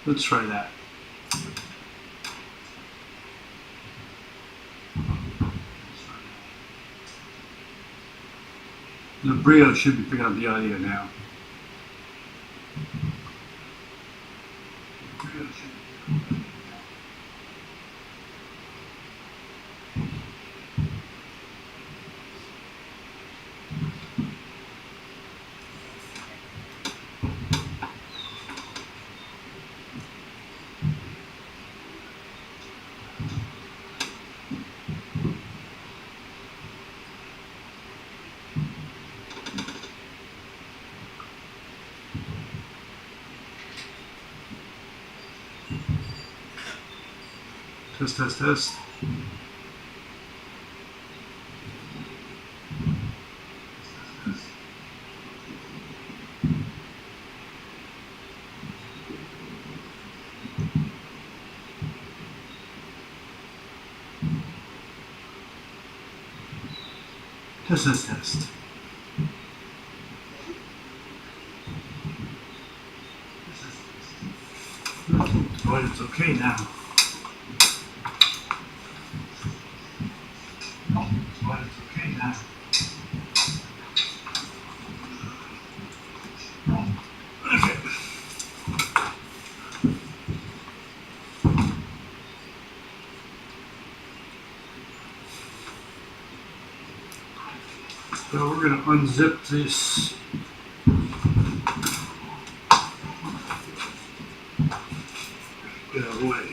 Let's try that. The Brio should be picking up the audio now. Test, test, test. Test, test, test. But it's okay now. But it's okay now. Okay. So we're going to unzip this. Get out of the way.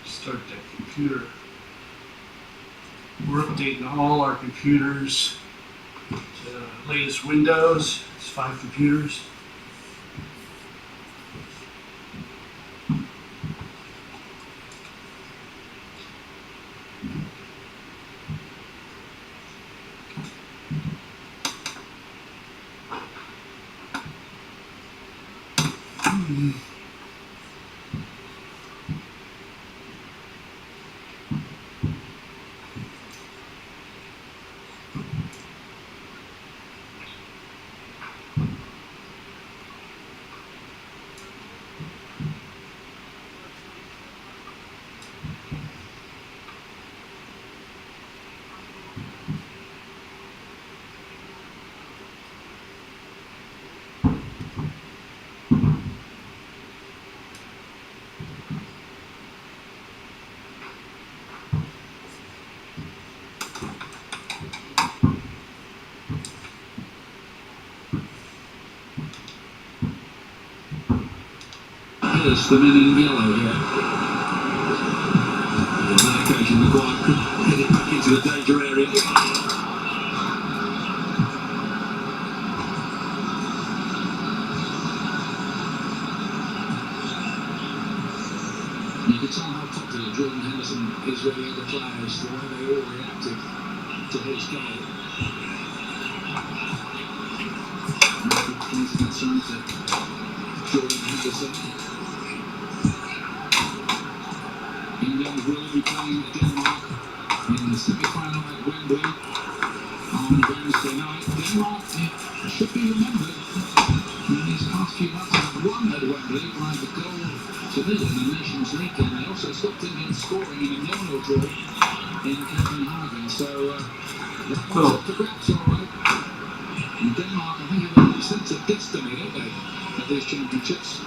Start that computer. We're updating all our computers to the latest Windows. It's 5 computers. It's the men in yellow here. On that occasion, Maguire could head it back into the danger area. You can tell how popular Jordan Henderson is with the other players, the way they all reacted to his goal. Good points inside to Jordan Henderson. England will be playing Denmark in the semi-final at Wembley on Wednesday night. Denmark should be remembered in these past few months have won at Wembley by the goal to nil in the Nations League game. They also stopped England scoring in a 0-0 draw in Copenhagen. So that one's up to grips, all right. And Denmark, I think, have a sense of destiny, don't they, at these championships?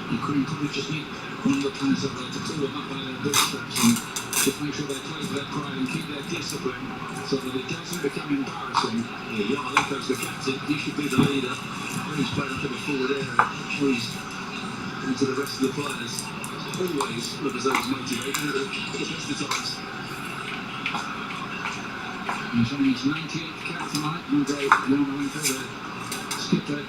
Ukraine probably just need one of the players over there to pull them up by their bootstraps and just make sure they close their pride and keep their discipline so that it doesn't become embarrassing. Yeah, Yarmolenko's the captain, he should be the leader. He's played up in the forward area, shows into the rest of the players. Always look as though he's motivated at the best of times. He's on his 98th cap tonight, Andrei Yarmolenko, the skipper.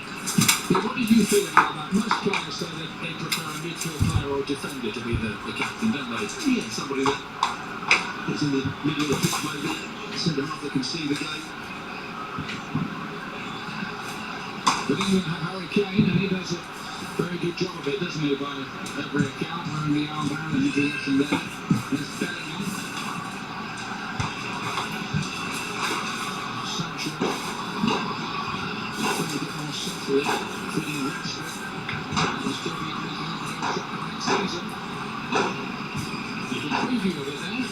Yeah, what did you feel about that? Most players say that they prefer a midfield player or a defender to be the captain, don't they? Yeah, somebody that is in the middle of the pitch, maybe. Centre half that can see the game. But England have Harry Kane, and he does a very good job of it, doesn't he, by every account, wearing the armband and introduction there. There's Bellingham. Sancho. A bit more subtly, feeding Rashford. He's still be making up for a shot next season. There's a preview of it there.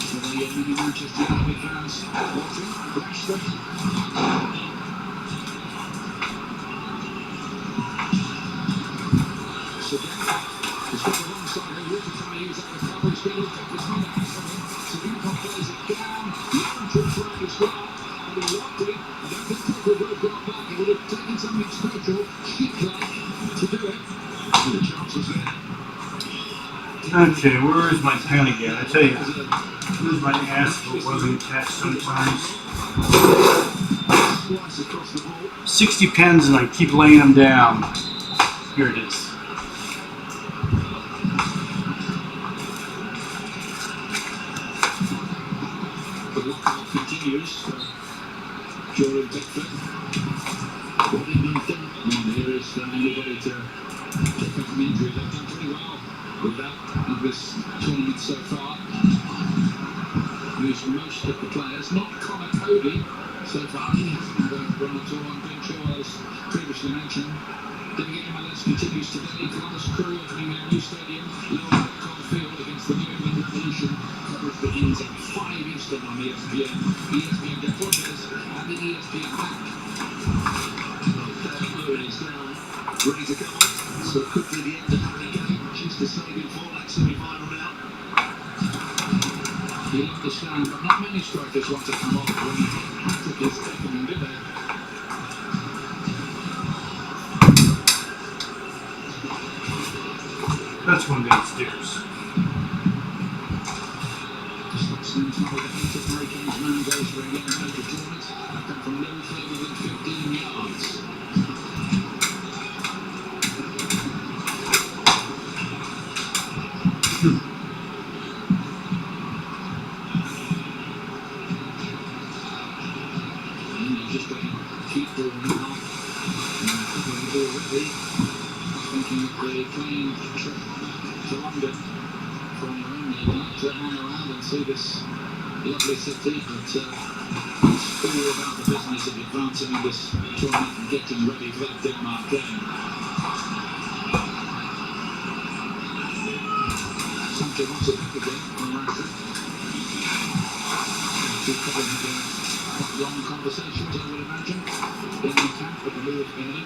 For the many Manchester United fans watching. Rashford. So he's got the wrong side here. Ricky trying to use that recovery. He's going to take his hand out from him. So Ricky plays it down. Long to try as well. And he locked it. I don't think Tuchel would have got back. He would have taken something special, sheep-like, to do it. And the chance was there. Okay, where is my pen again? I tell you, lose my ass for welding attached sometimes. 60 pens and I keep laying them down. Here it is. The lockout continues for Jordan Pickford. What have you done? And here is anybody to pick up an injury. They've done pretty well with that in this tournament so far. Used most of the players, not Connor Cody so far. He hasn't run at all on Ben Shaw, as previously mentioned. The MLS continues today. Columbus Crew opening their new stadium, Lower Blackhawk Field against the New England Revolution. Coverage begins at 5 Eastern on ESPN, ESPN Deportes, and the ESPN app. Lewin is now ready to go on. So it could be the end of the game. She's to save him for that semi-final now. You'll understand, but not many strikers want to come off when Patrick is taken and did it. That's one downstairs. Seems like the defensive Hurricanes man goes for a young major tournament. Come from low further than 15 yards. Just a cheap ball now. Already thinking of the plane trip to London from England to hang around and see this lovely city, but it's all about the business of advancing in this tournament and getting ready for that Denmark game. Sancho wants it back again from Rashford. We've probably had quite long conversations, I would imagine, in the camp, but the Lord's been in.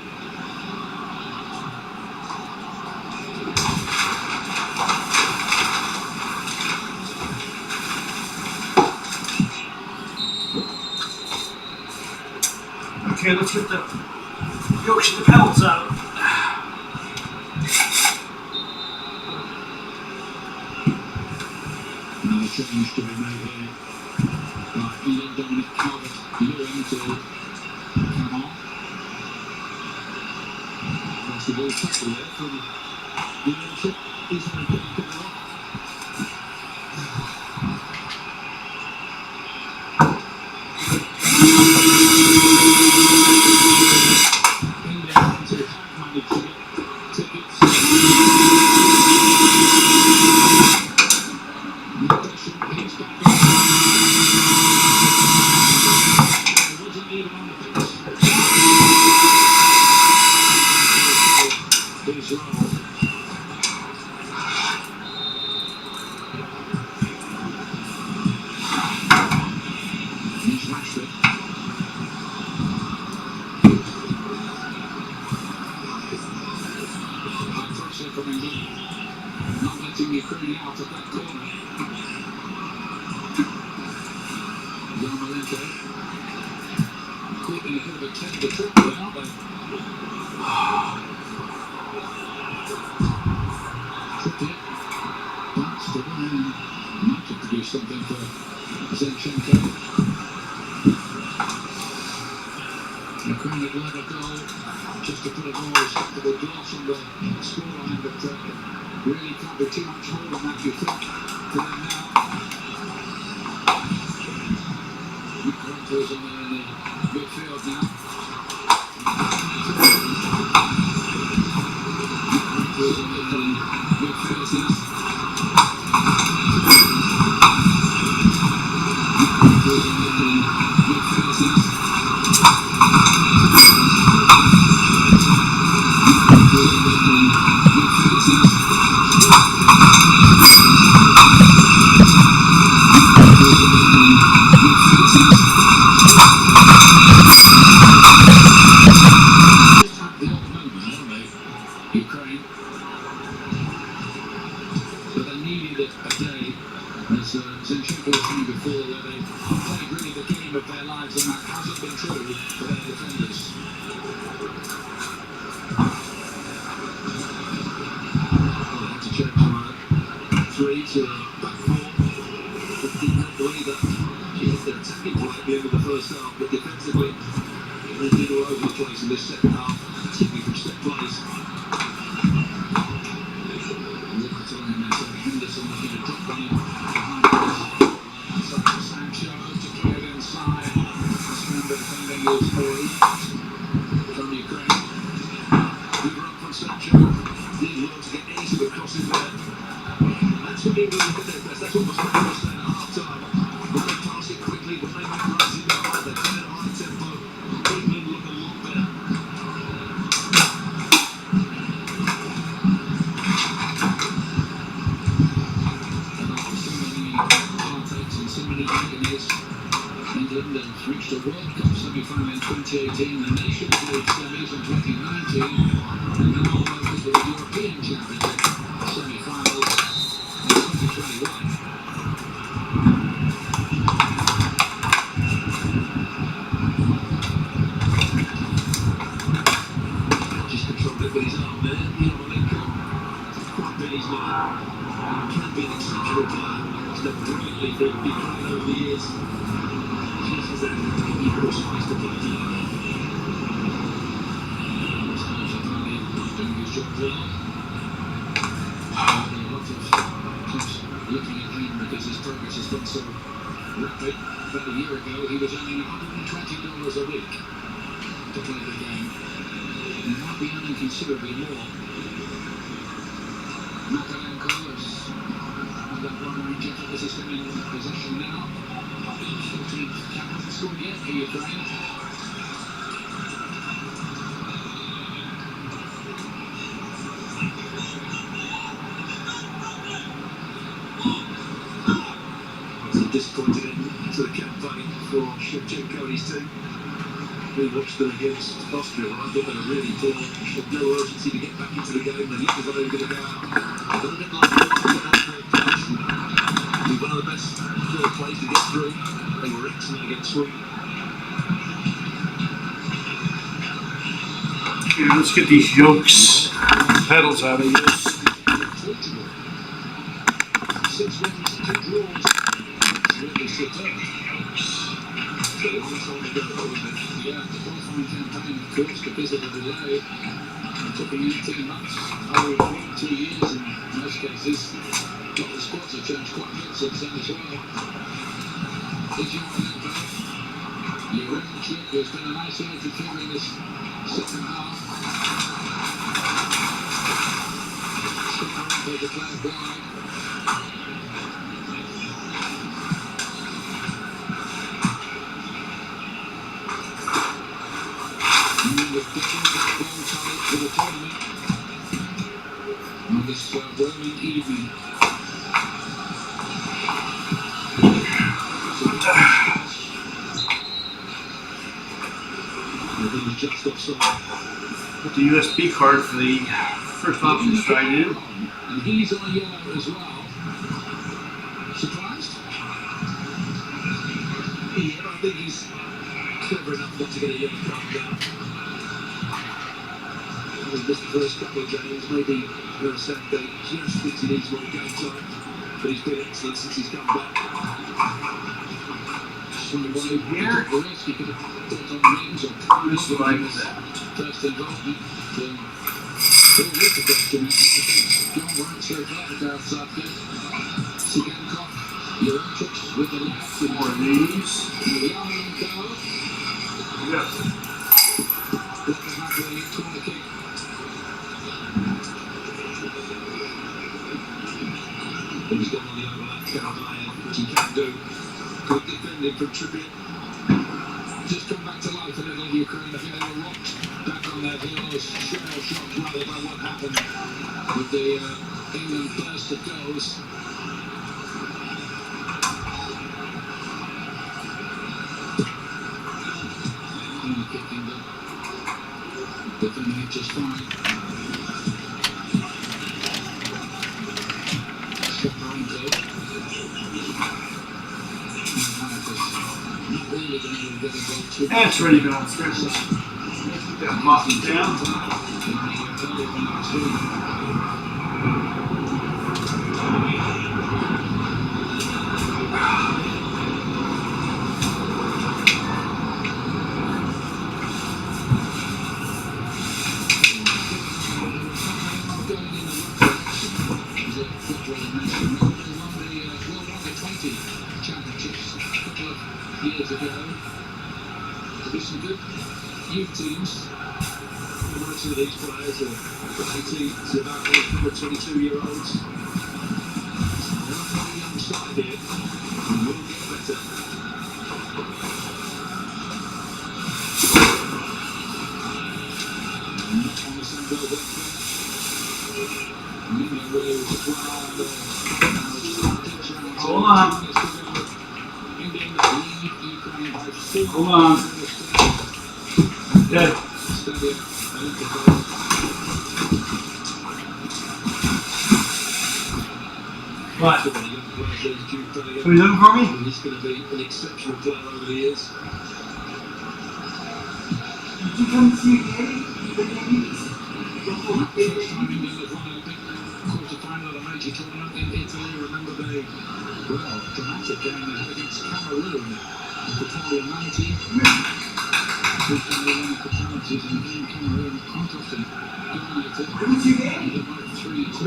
Okay, let's get the yokes of the pellets out. Another change to be made here. Right, Ian Dominic Calvert-Lewin to come on. That's the ball tackle there from the United. He's going to pick it up. from England, not letting Ukraine out of that corner. Yarmolenko caught in a bit of a tender trap there, aren't they? Tricky, but still might have to do something for Zinchenko. Ukraine had led a goal just to put a more respectable gloss on the scoreline, but really can't be too much more than that, you think, for them now. Microfone's in there in the midfield now. Microfone's in the midfield now. Ukraine, but they needed a day, as Zinchenko was saying before, where they played really the game of their lives, and that hasn't been true for their defenders. They had to change from a 3 to a back 4. But did not believe that she hit the attacking play at the end of the first half, but defensively, they did all over the place in this second half, particularly from set plays. Henderson looking to drop on him behind us. Sancho to play it inside. Scramble defending is from Ukraine. Good run from Sancho. Did well to get easy with crossing there. That's when England look at their best. That's what was saying at half time. When they pass it quickly, when they make runs in the high, they play at a high tempo. England look a lot better. So many agonies. England have reached a World Cup semi-final in 2018, the Nations League semis in 2019, and now almost the European Championship semi-finals in 2021. Just controlled it with his arm there. Yarmolenko quite been his man. Can be an exceptional player. He's done brilliantly for Ukraine over the years. Just has that equal space to play now. Doing his job well. A lot of clubs looking at him because his progress has been so rapid. About a year ago, he was earning $120 a week to play the game. He might be earning considerably more. Makarenko has that one reject of the system in possession now. 14th hasn't scored yet for Ukraine. It's a disappointing end to the campaign for Shevchenko and his team. We watched them against Austria, and I thought they were really poor. With no urgency to get back into the game. They looked as though they were going to go out. A little bit like one of the best third plays to get through. They were excellent against Sweden. Okay, let's get these yokes, pedals out of this. 6 wins, 2 draws. Really superb. So a long time ago, wasn't it? Yeah, the qualifying campaign, of course, because of the delay. It took them 18 months, over 2 years in most cases. But the squads have changed quite a bit since then as well. Is Yarmolenko? Yarmolenko has been an isolated figure in this second half. Skripal declared wide. And the officials have goal tally for the tournament on this Roman evening. Just offside. Put the USB card for the first option stride in. And he's on yellow as well. Surprised? Yeah, I think he's clever enough not to get a yellow card down. He's missed the first couple of games, maybe Sunday just thinks he needs more game time, but he's been excellent since he's come back. Here, He could have put on rings or this is like that. first involvement. All with the question, John won't serve that outside good. Sigankov, Jurčić with the left. Four of these. Yes. Corner kick. He's gone on the overlap, Caroline, which he can do. Good defending from Trippier. Just come back to life a little, Ukraine. I think they were rocked back on their heels. Shell shocked rather by what happened with the England burst of goals. Corner kick England. Defending it just fine. That's ready to go on stretches. Got Moffin down. Years ago, there's some good youth teams. Most of these players are 18 to about 22-year-olds. They're not on the young side here, and will get better. Not on the same goal there. England really was Hold on. Hold on. Dead. What? So he's looking for me? He's going to be an exceptional player over the years. Did you come to see a game? First time England have won a big quarter-final of a major tournament in Italy. Remember the, well, dramatic game against Cameroon. Italian 90. We've done the winning for penalties and again Cameroon quite often dominated. Who's your game? They won 3-2.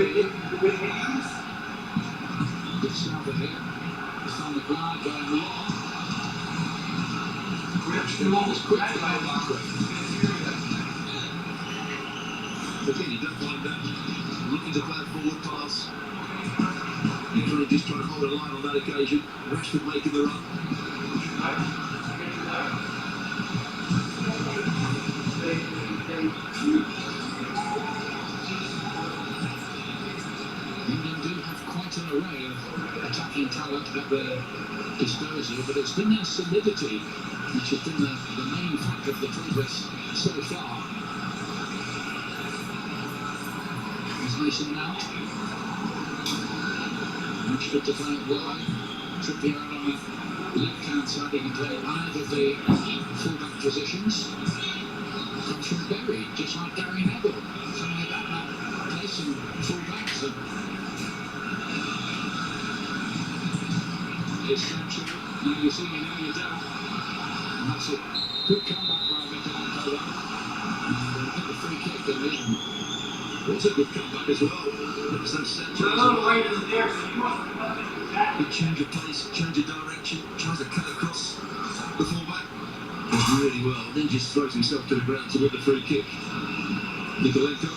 Good snapper here. It's on the glide going long. The ball was quick for that last one. Again, you don't mind that. Looking to play a forward pass. England just trying to hold a line on that occasion. Rashford making the run. England do have quite an array of attacking talent at their disposal, but it's been their solidity which has been the main factor of the progress so far. Is Mason out? Rashford to play it wide. Trippier out on the left-hand side. He can play either of the full-back positions. Comes from Berry, just like Gary Neville. Something about that play some full-backs. It's Sancho. You see, you know you don't. And that's a good comeback by Michelangelo. And get the free kick in the end. It's a good comeback as well. It's that Sancho. Good change of pace, change of direction, tries to cut across the fullback. Does really well, then just throws himself to the ground to win the free kick. Nikolenko.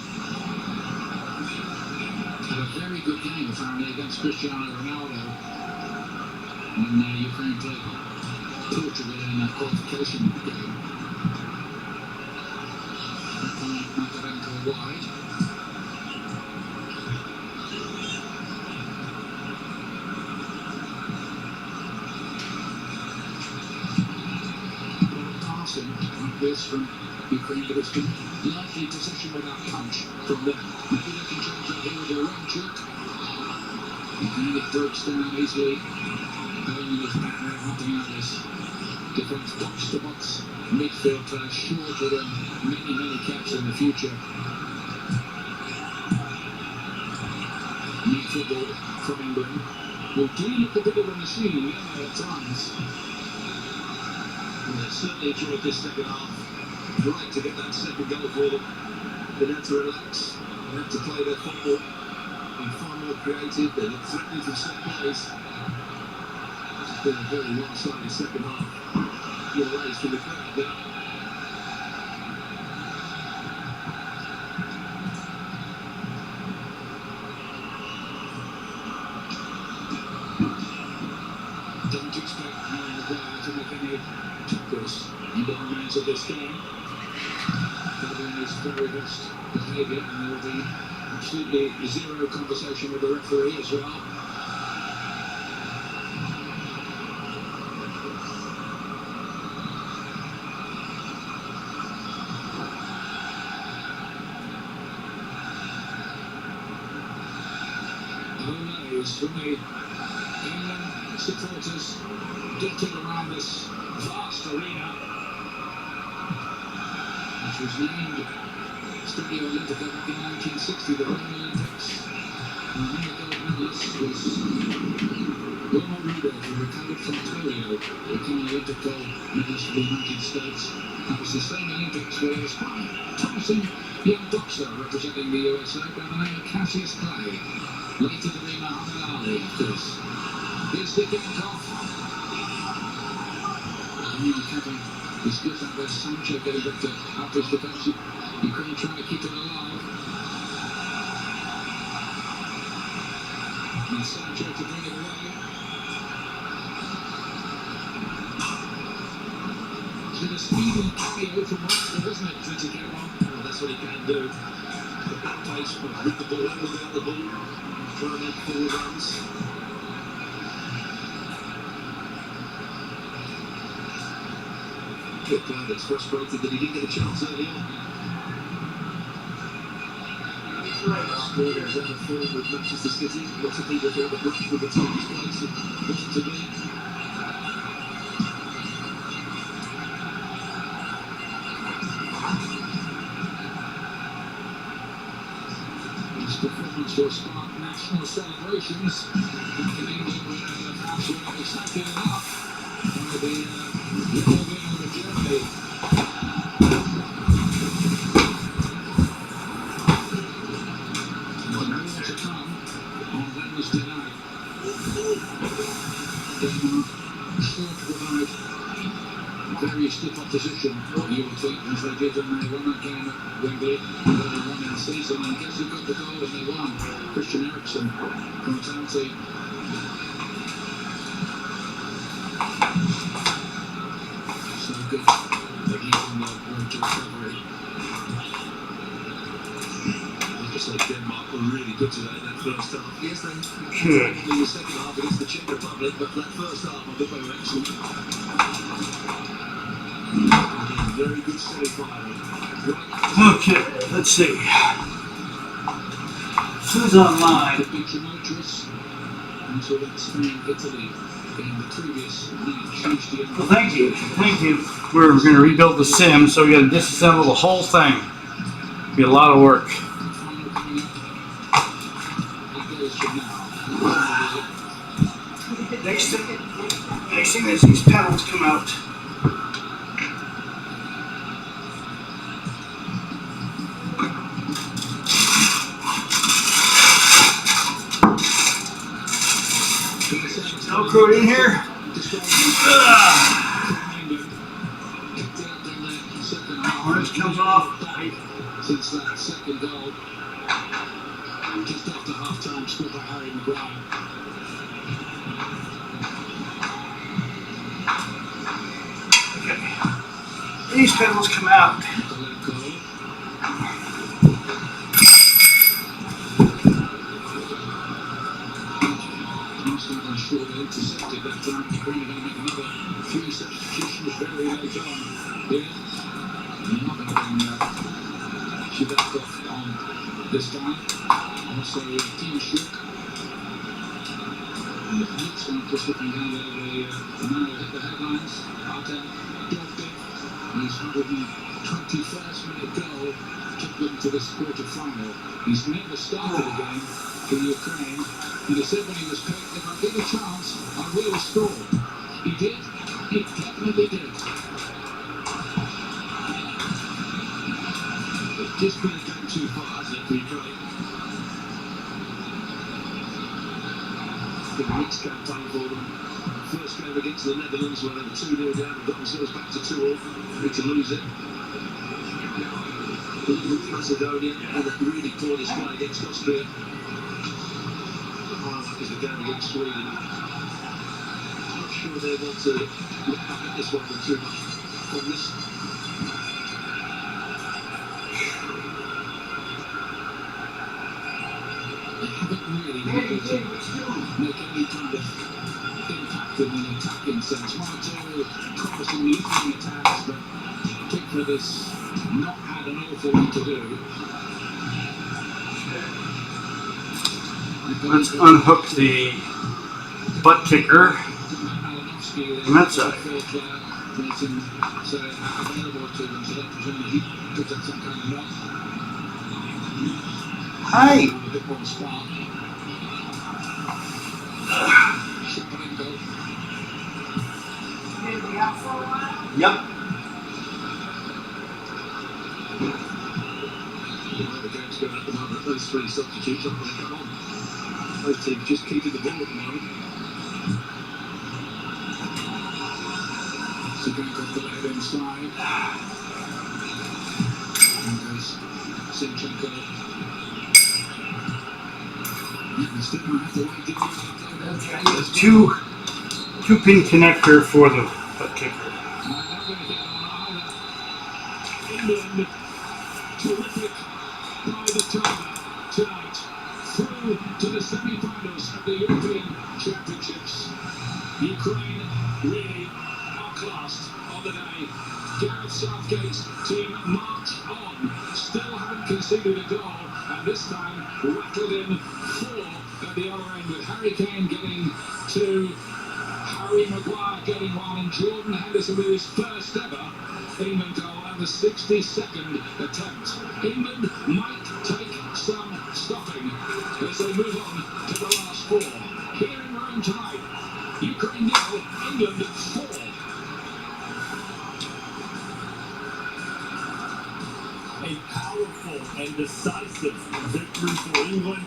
Had a very good game apparently against Cristiano Ronaldo when Ukraine played Portugal in that qualification game. Nikolenko wide. Like this from Ukraine, but it's been Likely possession without punch from them. Maybe they can change that here with a run check. And it breaks down easily. Bowling is back there helping out this defence box to box midfield player, sure to win many caps in the future. New football from England will do look a bit of a machine at times. Well, certainly enjoyed this second half. Great to get that second goal for them. They had to relax, they had to play their football, be far more creative, they look threatening from set plays. It's been a very one-sided second half. Good raise from the crowd there. Don't expect Harry Maguire to make any tackles in the remains of this game. He'll be in his very best behaviour, and there will be absolutely zero conversation with the referee as well. Olays from the England supporters dotted around this vast arena, which was named Stadio Olimpico back in 1960, the Roman Olympics. And one of the gold medalists was Wilma Rudolph, who recovered from polio, became an Olympico medalist for the United States. That was the same Olympics where there was quite a promising young boxer representing the USA by the name of Cassius Clay. Later to be Muhammad Ali, of course. Here's the kickoff. Kevin is good out there. Sancho getting back to help his defence. Ukraine trying to keep it alive. And Sancho to bring it away. It's been a speedy cameo from Rashford, isn't it, to get on? Well, that's what he can do. The back pace, with the ball and without the ball. Trying to make forward runs. Good player that's frustrated that he didn't get a chance early on. Scored his ever form with Manchester City. Lots of people thought that Rashford would take his place and wasn't to be. His performance will spark national celebrations. Back in England, where the fans were exactly enough. One of the little winner of Germany. And more to come on Wednesday night. Denmark still provide very stiff opposition, you would think, as they did when they won that game at Wembley earlier on in the season. And guess who got the goal when they won? Christian Eriksen from Chelsea. So good, but he's on the road to recovery. Like I said, Denmark were really good today in that first half. Yes, they Good. in the second half against the Czech Republic, but that first half I think they were excellent. Again, very good semi-final. Okay, let's see. Who's online? To be tumultuous until that Spain, Italy in the previous night, Tuesday. Well, thank you. Thank you. We're going to rebuild the sim, so we got to disassemble the whole thing. Be a lot of work. Final coming up. 8 days from now. Next thing is these pedals come out. Velcroed in here. Harness comes off. Since that second goal, just after half time, scored by Harry Maguire. These pedals come out. Intercepted that time. Ukraine are going to make another 3 substitutions very late on. Yeah, they're not going to bring Chivalkov on this guy. Also, Team Shook. And the Knicks, I'm just looking down there, the man who hit the headlines, Artem Dovbik. His 121st minute goal took them to this quarter-final. He's never started a game for Ukraine. And he said when he was picked, if I get a chance, I will score. He did. He definitely did. It's just been a game too far, hasn't it, for Ukraine? The Knicks campaign for them. First game against the Netherlands where they were 2-0 down and got themselves back to 2-all. Need to lose it. Macedonia had a really poor display against Austria. The highlight is the game against Sweden. Not sure they want to look back at this one with too much fondness. They haven't really been able to make any kind of impact in an attacking sense. One or two promising leading attacks, but Pickford has not had an awful lot to do. Let's unhook the butt kicker from that side. Hi! Yep. The game's going at the moment. Those three substitutes aren't going to come on. Both teams just keeping the ball at the moment. Zigankov got ahead inside. And there's Zinchenko. Still might have to wait. There's two-pin connector for the butt kicker. England, terrific by the Tiger tonight, through to the semi-finals of the European Championships. Ukraine really outclassed on the day. Gareth Southgate's team march on, still haven't conceded a goal, and this time rattled in 4 at the other end, with Harry Kane getting 2, Harry Maguire getting 1, and Jordan Henderson with his first ever England goal at the 62nd attempt. England might take some stopping as they move on to the last 4. Here in Rome tonight, Ukraine 0, England 4. A powerful and decisive victory for England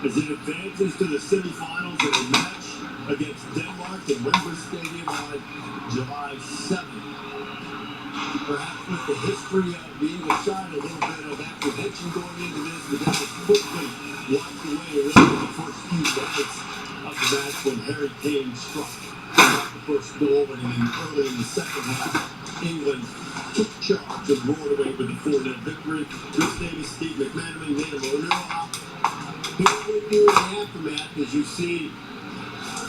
as it advances to the semi-finals of a match against Denmark in Wembley Stadium on July 7th. Perhaps with the history of the English side, a little bit of apprehension going into this, but that was quickly wiped away really in the first few seconds of the match when Harry Kane struck the first goal, and then early in the second half, England took charge and roared away with a 4-0 victory. Chris Davies, Steve McManaman, Nina Monroe. Here with you in the aftermath as you see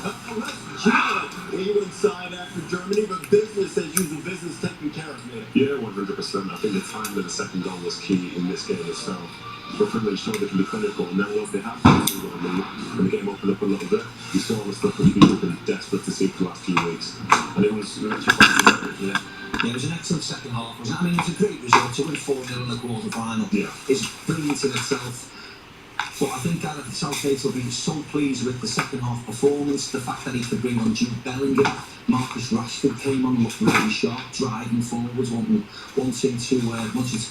a less jubilant England side after Germany, but business as usual, business taken care of, man. Yeah, 100%. I think the time of the second goal was key in this game itself. We're privileged to know they can be clinical, and then once they have to do it, when the game opened up a little bit, we saw the stuff which people have been desperate to see for the last few weeks. And it was Yeah, it was an excellent second half, wasn't it? I mean, it's a great result to win 4-0 in the quarter-final. Yeah. It's brilliant in itself. But I think Gareth Southgate will be so pleased with the second half performance, the fact that he could bring on Jude Bellingham. Marcus Rashford came on, looked really sharp, driving forwards, wanting to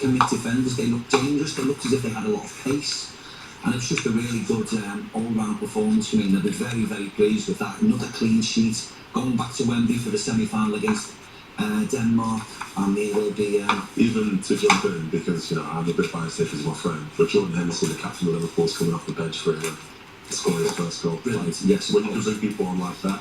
commit defenders. They looked dangerous, they looked as if they had a lot of pace. And it's just a really good all-round performance for me. They'll be very, very pleased with that. Another clean sheet, going back to Wembley for the semi-final against Denmark, and they will be even to jump in, because I'm a bit biased here because my friend, but Jordan Henderson, the captain of Liverpool, is coming off the bench for scoring his first goal. brilliant. Yes, When you can bring people on like that,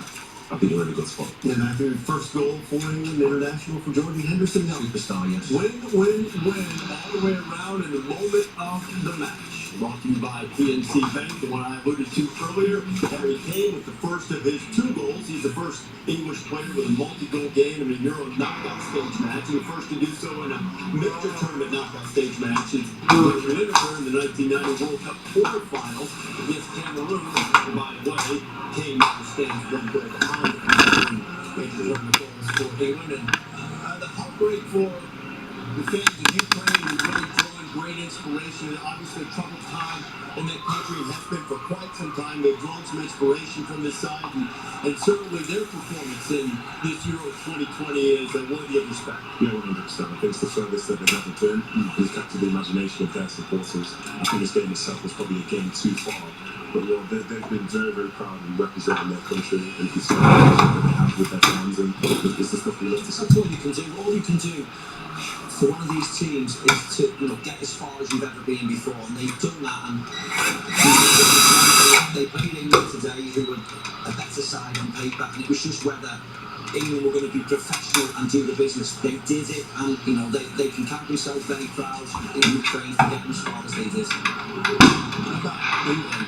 I think you're in a good spot. And after the first goal for England international for Jordan Henderson, superstar, yes. win, all the way around in the moment of the match. Brought to you by PNC Bank, the one I alluded to earlier. Harry Kane with the first of his 2 goals. He's the first English player with a multi-goal game in a Euro knockout stage match, and the first to do so in a major tournament knockout stage match is Lineker in the 1990 World Cup quarterfinals against Cameroon. And by the way, Kane stands 1 goal behind the major tournament goals for England. And the heartbreak for the fans of Ukraine is really drawing great inspiration. Obviously, troubled time in that country has been for quite some time. They've drawn some inspiration from this side, and certainly their performance in this Euro 2020 is worthy of respect. Yeah, 100%. I think it's the furthest that they've ever been. It's captured the imagination of their supporters. I think this game itself was probably a game too far. But yeah, they've been very, very proud in representing their country and the that they have with their fans, and it's the stuff we love to see. That's all you can do. All you can do for one of these teams is to, get as far as you've ever been before, and they've done that. And they played England today, who were a better side on paper, and it was just whether England were going to be professional and do the business. They did it, and they can count themselves very proud in Ukraine for getting as far as they did. How about England?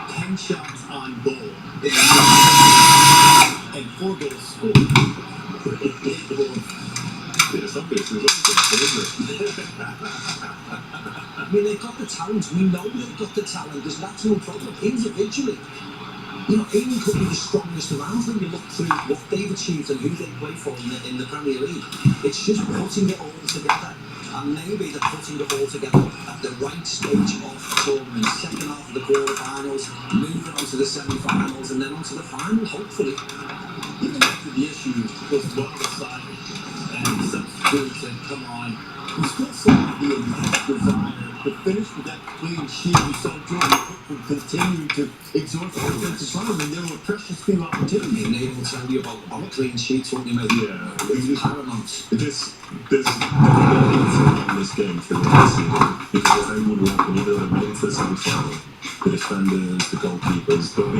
10 shots on goal and 4 goals scored. It's obvious, isn't it? I mean, they've got the talent. We know they've got the talent. That's no problem. Individually, England could be the strongest around when you look through what they've achieved and who they play for in the Premier League. It's just putting it all together. And maybe they're putting it all together at the right stage of the tournament. Second half of the quarterfinals, moving on to the semi-finals, and then on to the final, hopefully. Even after the issue was well decided and substitutes had come on, we still saw the immense desire to finish with that clean sheet. We saw Jordan Pickford continue to exhort the offensive line, and there were precious few opportunities. And they will tell you about clean sheets, won't you, mate? Yeah, It's paramount. there's definitely in this game for the season, because as anyone will happen, either they're into the semi-final, the defenders, the goalkeepers, they'll be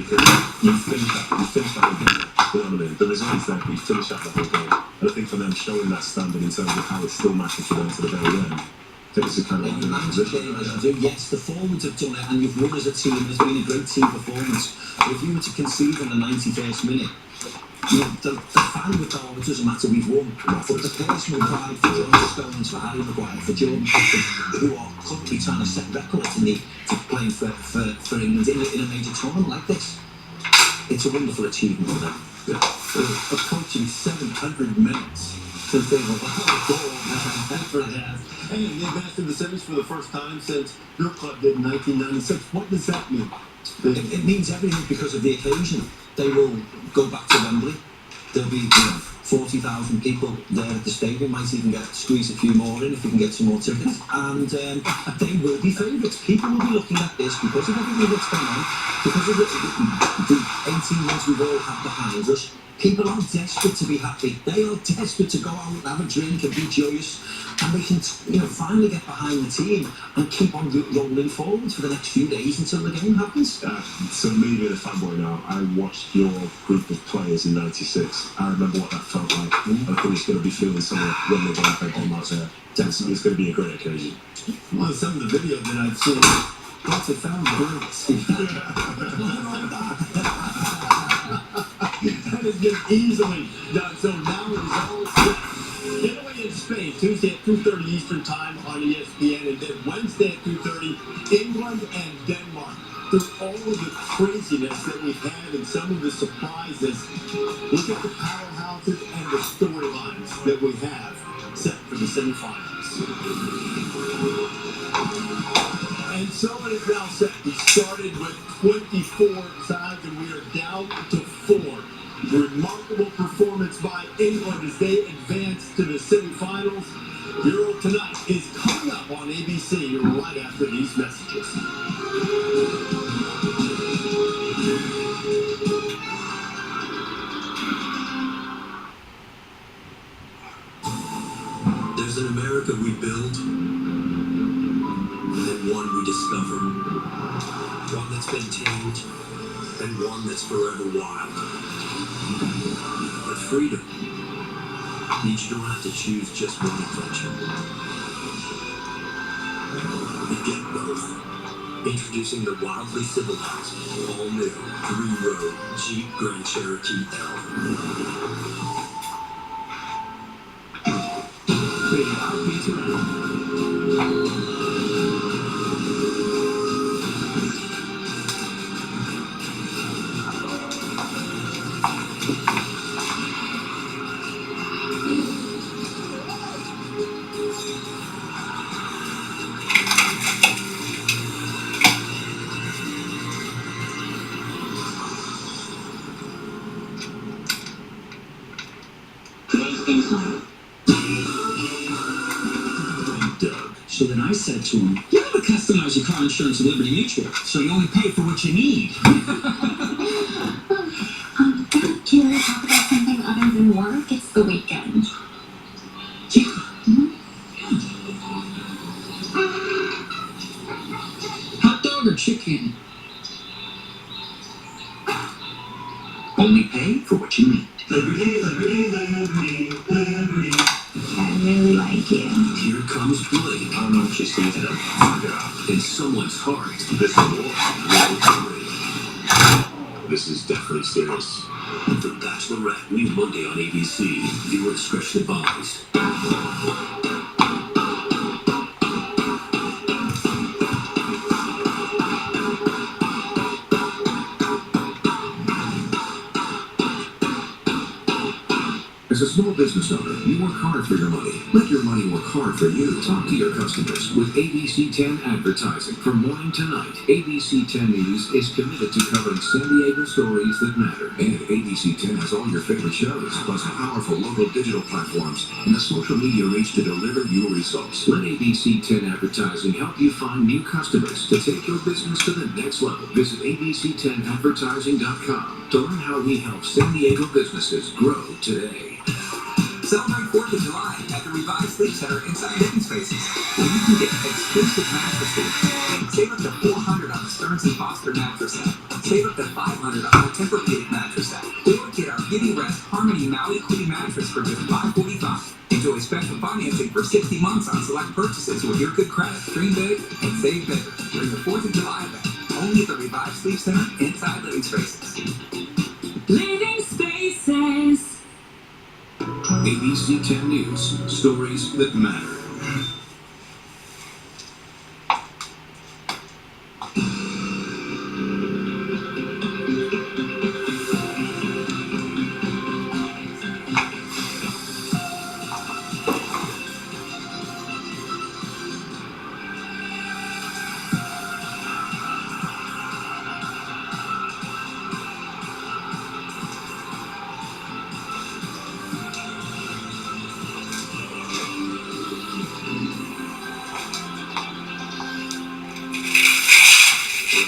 because you finish that whole game. You know what I mean? The result is there, but you finish out the whole game. And I think for them showing that standard in terms of how it still matters for them to the very end, I think this is kind of You manage the game as you do. Yes, the forwards have done it, and you've won as a team. There's been a great team performance. But if you were to concede in the 91st minute, the fan would go, it doesn't matter, we've won. But the personal pride for John Stones, for Harry Maguire, for Jordan Pickford, who are currently trying to set records to play for England in a major tournament like this, it's a wonderful achievement for them. Approaching 700 minutes since they've allowed a goal for that. And they advanced to the semis for the first time since your club did in 1996. What does that mean? It means everything because of the occasion. They will go back to Wembley. There'll be 40,000 people there at the stadium. Might even squeeze a few more in if we can get some more tickets. And they will be favourites. People will be looking at this because of everything that's gone on, because of the 18 months we've all had behind us. People are desperate to be happy. They are desperate to go out and have a drink and be joyous. And we can, finally get behind the team and keep on rolling forward for the next few days until the game happens. So me being a fanboy now, I watched your group of players in '96. I remember what that felt like. I think it's going to be feeling similar when they go back at home out there. Definitely, it's going to be a great occasion. Well, some of the video that I've seen, lots of found birds. That has been easily done. So now it is all set. Getaway in Spain, Tuesday at 2:30 Eastern Time on ESPN, and then Wednesday at 2:30, England and Denmark. Through all of the craziness that we've had and some of the surprises, look at the powerhouses and the storylines that we have set for the semifinals. And so it is now set. We started with 24 sides, and we are down to 4. Remarkable performance by England as they advance to the semifinals. Euro Tonight is coming up on ABC right after these messages. There's an America we build, and one we discover. One that's been tamed, and one that's forever wild. But freedom means you don't have to choose just one adventure. You get both. Introducing the wildly civilized, all-new, three-row Jeep Grand Cherokee L. Rated RP Toronto. Doug. So then I said to him, you never customize your car insurance at Liberty Mutual, so you only pay for what you need. Can we talk about something other than work? It's the weekend. Hot dog or chicken? Only pay for what you need. Liberty, Liberty, Liberty, Liberty. I really like you. Here comes Blake. I don't know if she's sees it. In someone's heart. This is war. This is definitely serious. The Bachelorette, new Monday on ABC. Viewer discretion advised. As a small business owner, you work hard for your money. Let your money work hard for you. Talk to your customers with ABC 10 advertising. From morning to night, ABC 10 News is committed to covering San Diego stories that matter. And ABC 10 has all your favorite shows, plus powerful local digital platforms and the social media reach to deliver your results. Let ABC 10 advertising help you find new customers to take your business to the next level. Visit abc10advertising.com to learn how we help San Diego businesses grow today. Celebrate 4th of July at the Revive Sleep Center inside Living Spaces, where you can get exclusive mattresses. Save up to $400 on the Stearns & Foster mattress set. Save up to $500 on the Tempur-Pedic mattress set. Or get our Giddy Rest Harmony Maui Queen mattress for just $545. Enjoy special financing for 60 months on select purchases with your good credit. Dream big and save bigger during the 4th of July event. Only at the Revive Sleep Center inside Living Spaces. Living Spaces. ABC 10 News, stories that matter.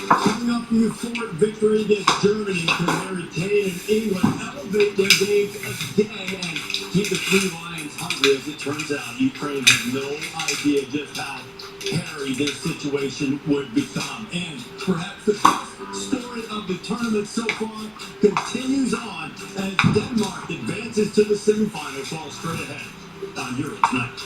Coming up, the euphoric victory against Germany can Harry Kane and England elevate their games again and keep the three Lions hungry. As it turns out, Ukraine had no idea just how hairy this situation would become. And perhaps the best story of the tournament so far continues on as Denmark advances to the semifinals. All straight ahead on Euro Tonight.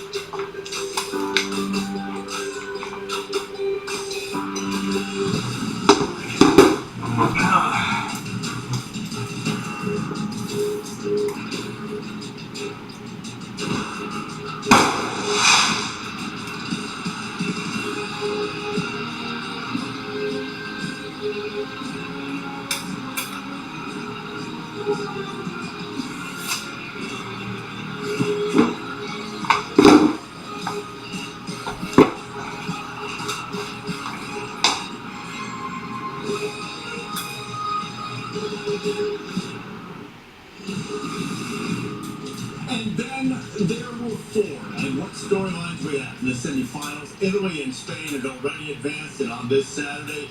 And then there were four. And what storylines we have in the semifinals? Italy and Spain have already advanced, and on this Saturday,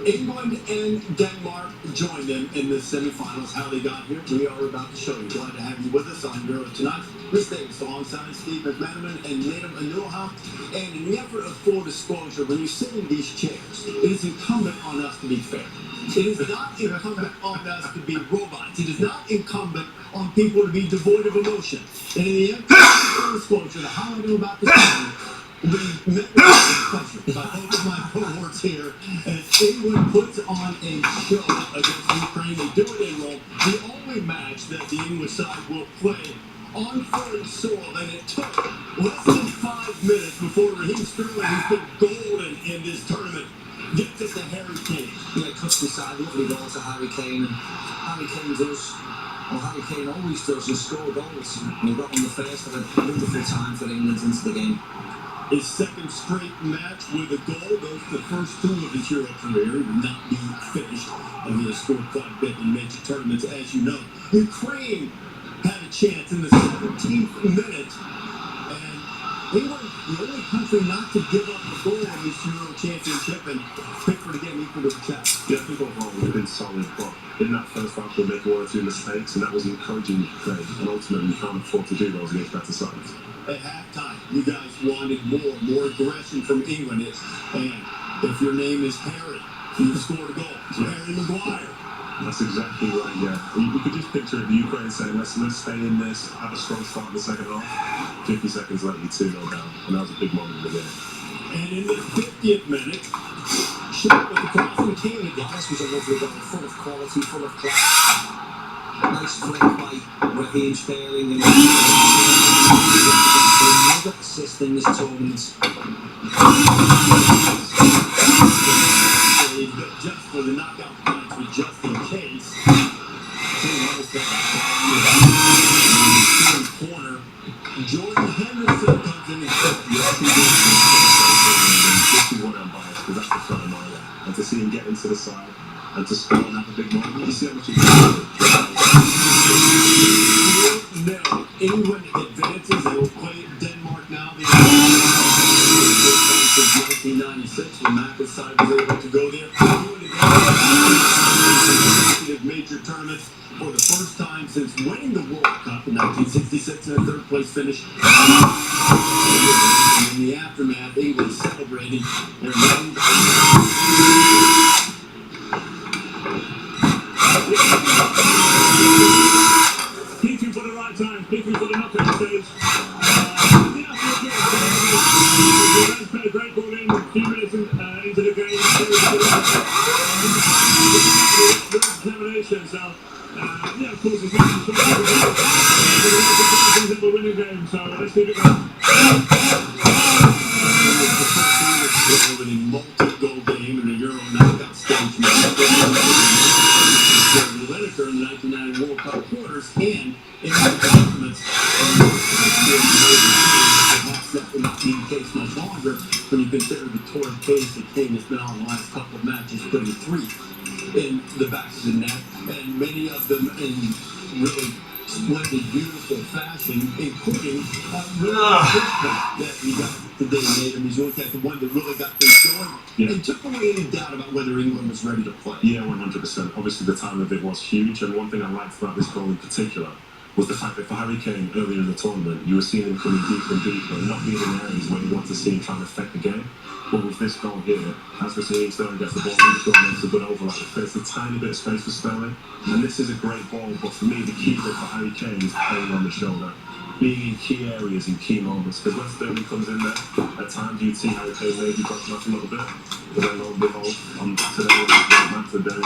England and Denmark joined them in the semifinals. How they got here, we are about to show you. Glad to have you with us on Euro Tonight. Chris Davis alongside Steve McManaman and Nadim Anuha. And in the effort of full disclosure, when you sit in these chairs, it is incumbent on us to be fair. It is not incumbent on us to be robots. It is not incumbent on people to be devoid of emotion. And in the end, full disclosure, how I know about this game We met with by both of my cohorts here as England puts on a show against Ukraine. They do it in Rome, the only match that the English side will play on foreign soil, and it took less than 5 minutes before Raheem Sterling, who's been golden in this tournament, gets it to Harry Kane. Yeah, cuts inside, lovely ball to Harry Kane, and Harry Kane does, well, Harry Kane always does, and score goals. And he got on the first at a wonderful time for England into the game. His second straight match with a goal, goes the first two of his Euro career, will not be finished, and he has scored quite a bit in major tournaments, as you know. Ukraine had a chance in the 17th minute, and England, the only country not to give up a goal in this Euro championship, and Pickford again equal to the chest. Yeah, I think overall we've been solid, but in that first half we made one or two mistakes, and that was encouraging play, and ultimately you can't afford to do those against better sides. At halftime, you guys wanted more aggression from England. And if your name is Harry, you scored a goal. Harry Maguire. That's exactly right, yeah. You could just picture the Ukraine saying, let's stay in this, have a strong start in the second half. 50 seconds later, you 2-0 down, and that was a big moment in the game. And in the 50th minute, shot with the crossing Kane again. This was a lovely goal, full of quality, full of class. Nice flick by Raheem Sterling, and another assist in this tournament. Just for the knockout points, but just in case. Corner. Jordan Henderson comes in and says, This is what I'm biased, because that's the son of Maya. And to see him get into the side and to score and have a big moment, you see how much he can do. England advances. They will play Denmark now. The 1996 when Macca's side was able to go there. Major tournaments for the first time since winning the World Cup in 1966 in a third place finish. And in the aftermath, England celebrating their main. Peaking for the right time, peaking for the knockout stage. The played a great ball in a few minutes into the game. Determination, so yeah, of course, it's not a winning game, so let's keep it going. A multi-goal game in the Euro knockout stage. Lineker in the 1990 World Cup quarters and in the tournaments. That will not be the case much longer when you consider the torrid pace that Kane has been on the last couple of matches, putting 3 in the back of the net, and many of them in really splendid, beautiful fashion, including that he got today, Nathan. He's looked at the one that really got things going and took away any doubt about whether England was ready to play. Yeah, 100%. Obviously, the time of it was huge, and one thing I liked about this goal in particular was the fact that for Harry Kane earlier in the tournament, you were seeing him coming deeper and deeper and not being in areas where you want to see him trying to affect the game. But with this goal here, as we're seeing Sterling gets the ball, he makes a good overlap. There's a tiny bit of space for Sterling, and this is a great ball, but for me, the key bit for Harry Kane is playing on the shoulder, being in key areas in key moments, because when Sterling comes in there, at times you'd see Harry Kane maybe dropping off a little bit, but then lo and behold, on today,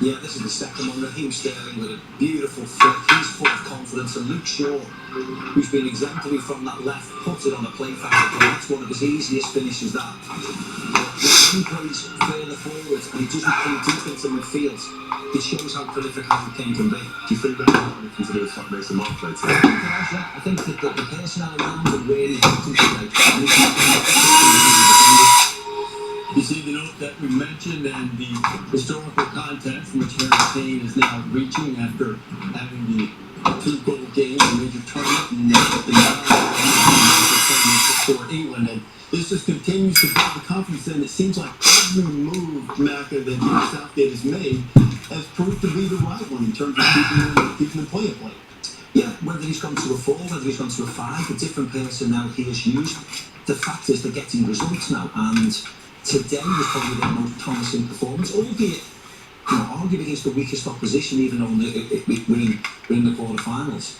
yeah, this is the second one. Raheem Sterling with a beautiful flick. He's full of confidence, and Luke Shaw, who's been exemplary from that left, puts it on the play foul. That's one of his easiest finishes, that. When he plays further forward and he doesn't come deep into midfield, it shows how prolific Harry Kane can be. Do you think that has anything to do with what Mason Mount played today? I think that the personnel around him really helped him today. You see the note that we mentioned and the historical context in which Harry Kane is now reaching after having the 2-goal game in a major tournament and the for England. And this just continues to build the confidence, and it seems like every move, Macca, that Gareth Southgate has made has proved to be the right one in terms of keeping them playing play. Yeah, whether he's gone to a 4, whether he's gone to a 5, a different personnel he has used. The fact is they're getting results now, and today was probably their most promising performance, albeit argued against the weakest opposition, even though we're in the quarterfinals.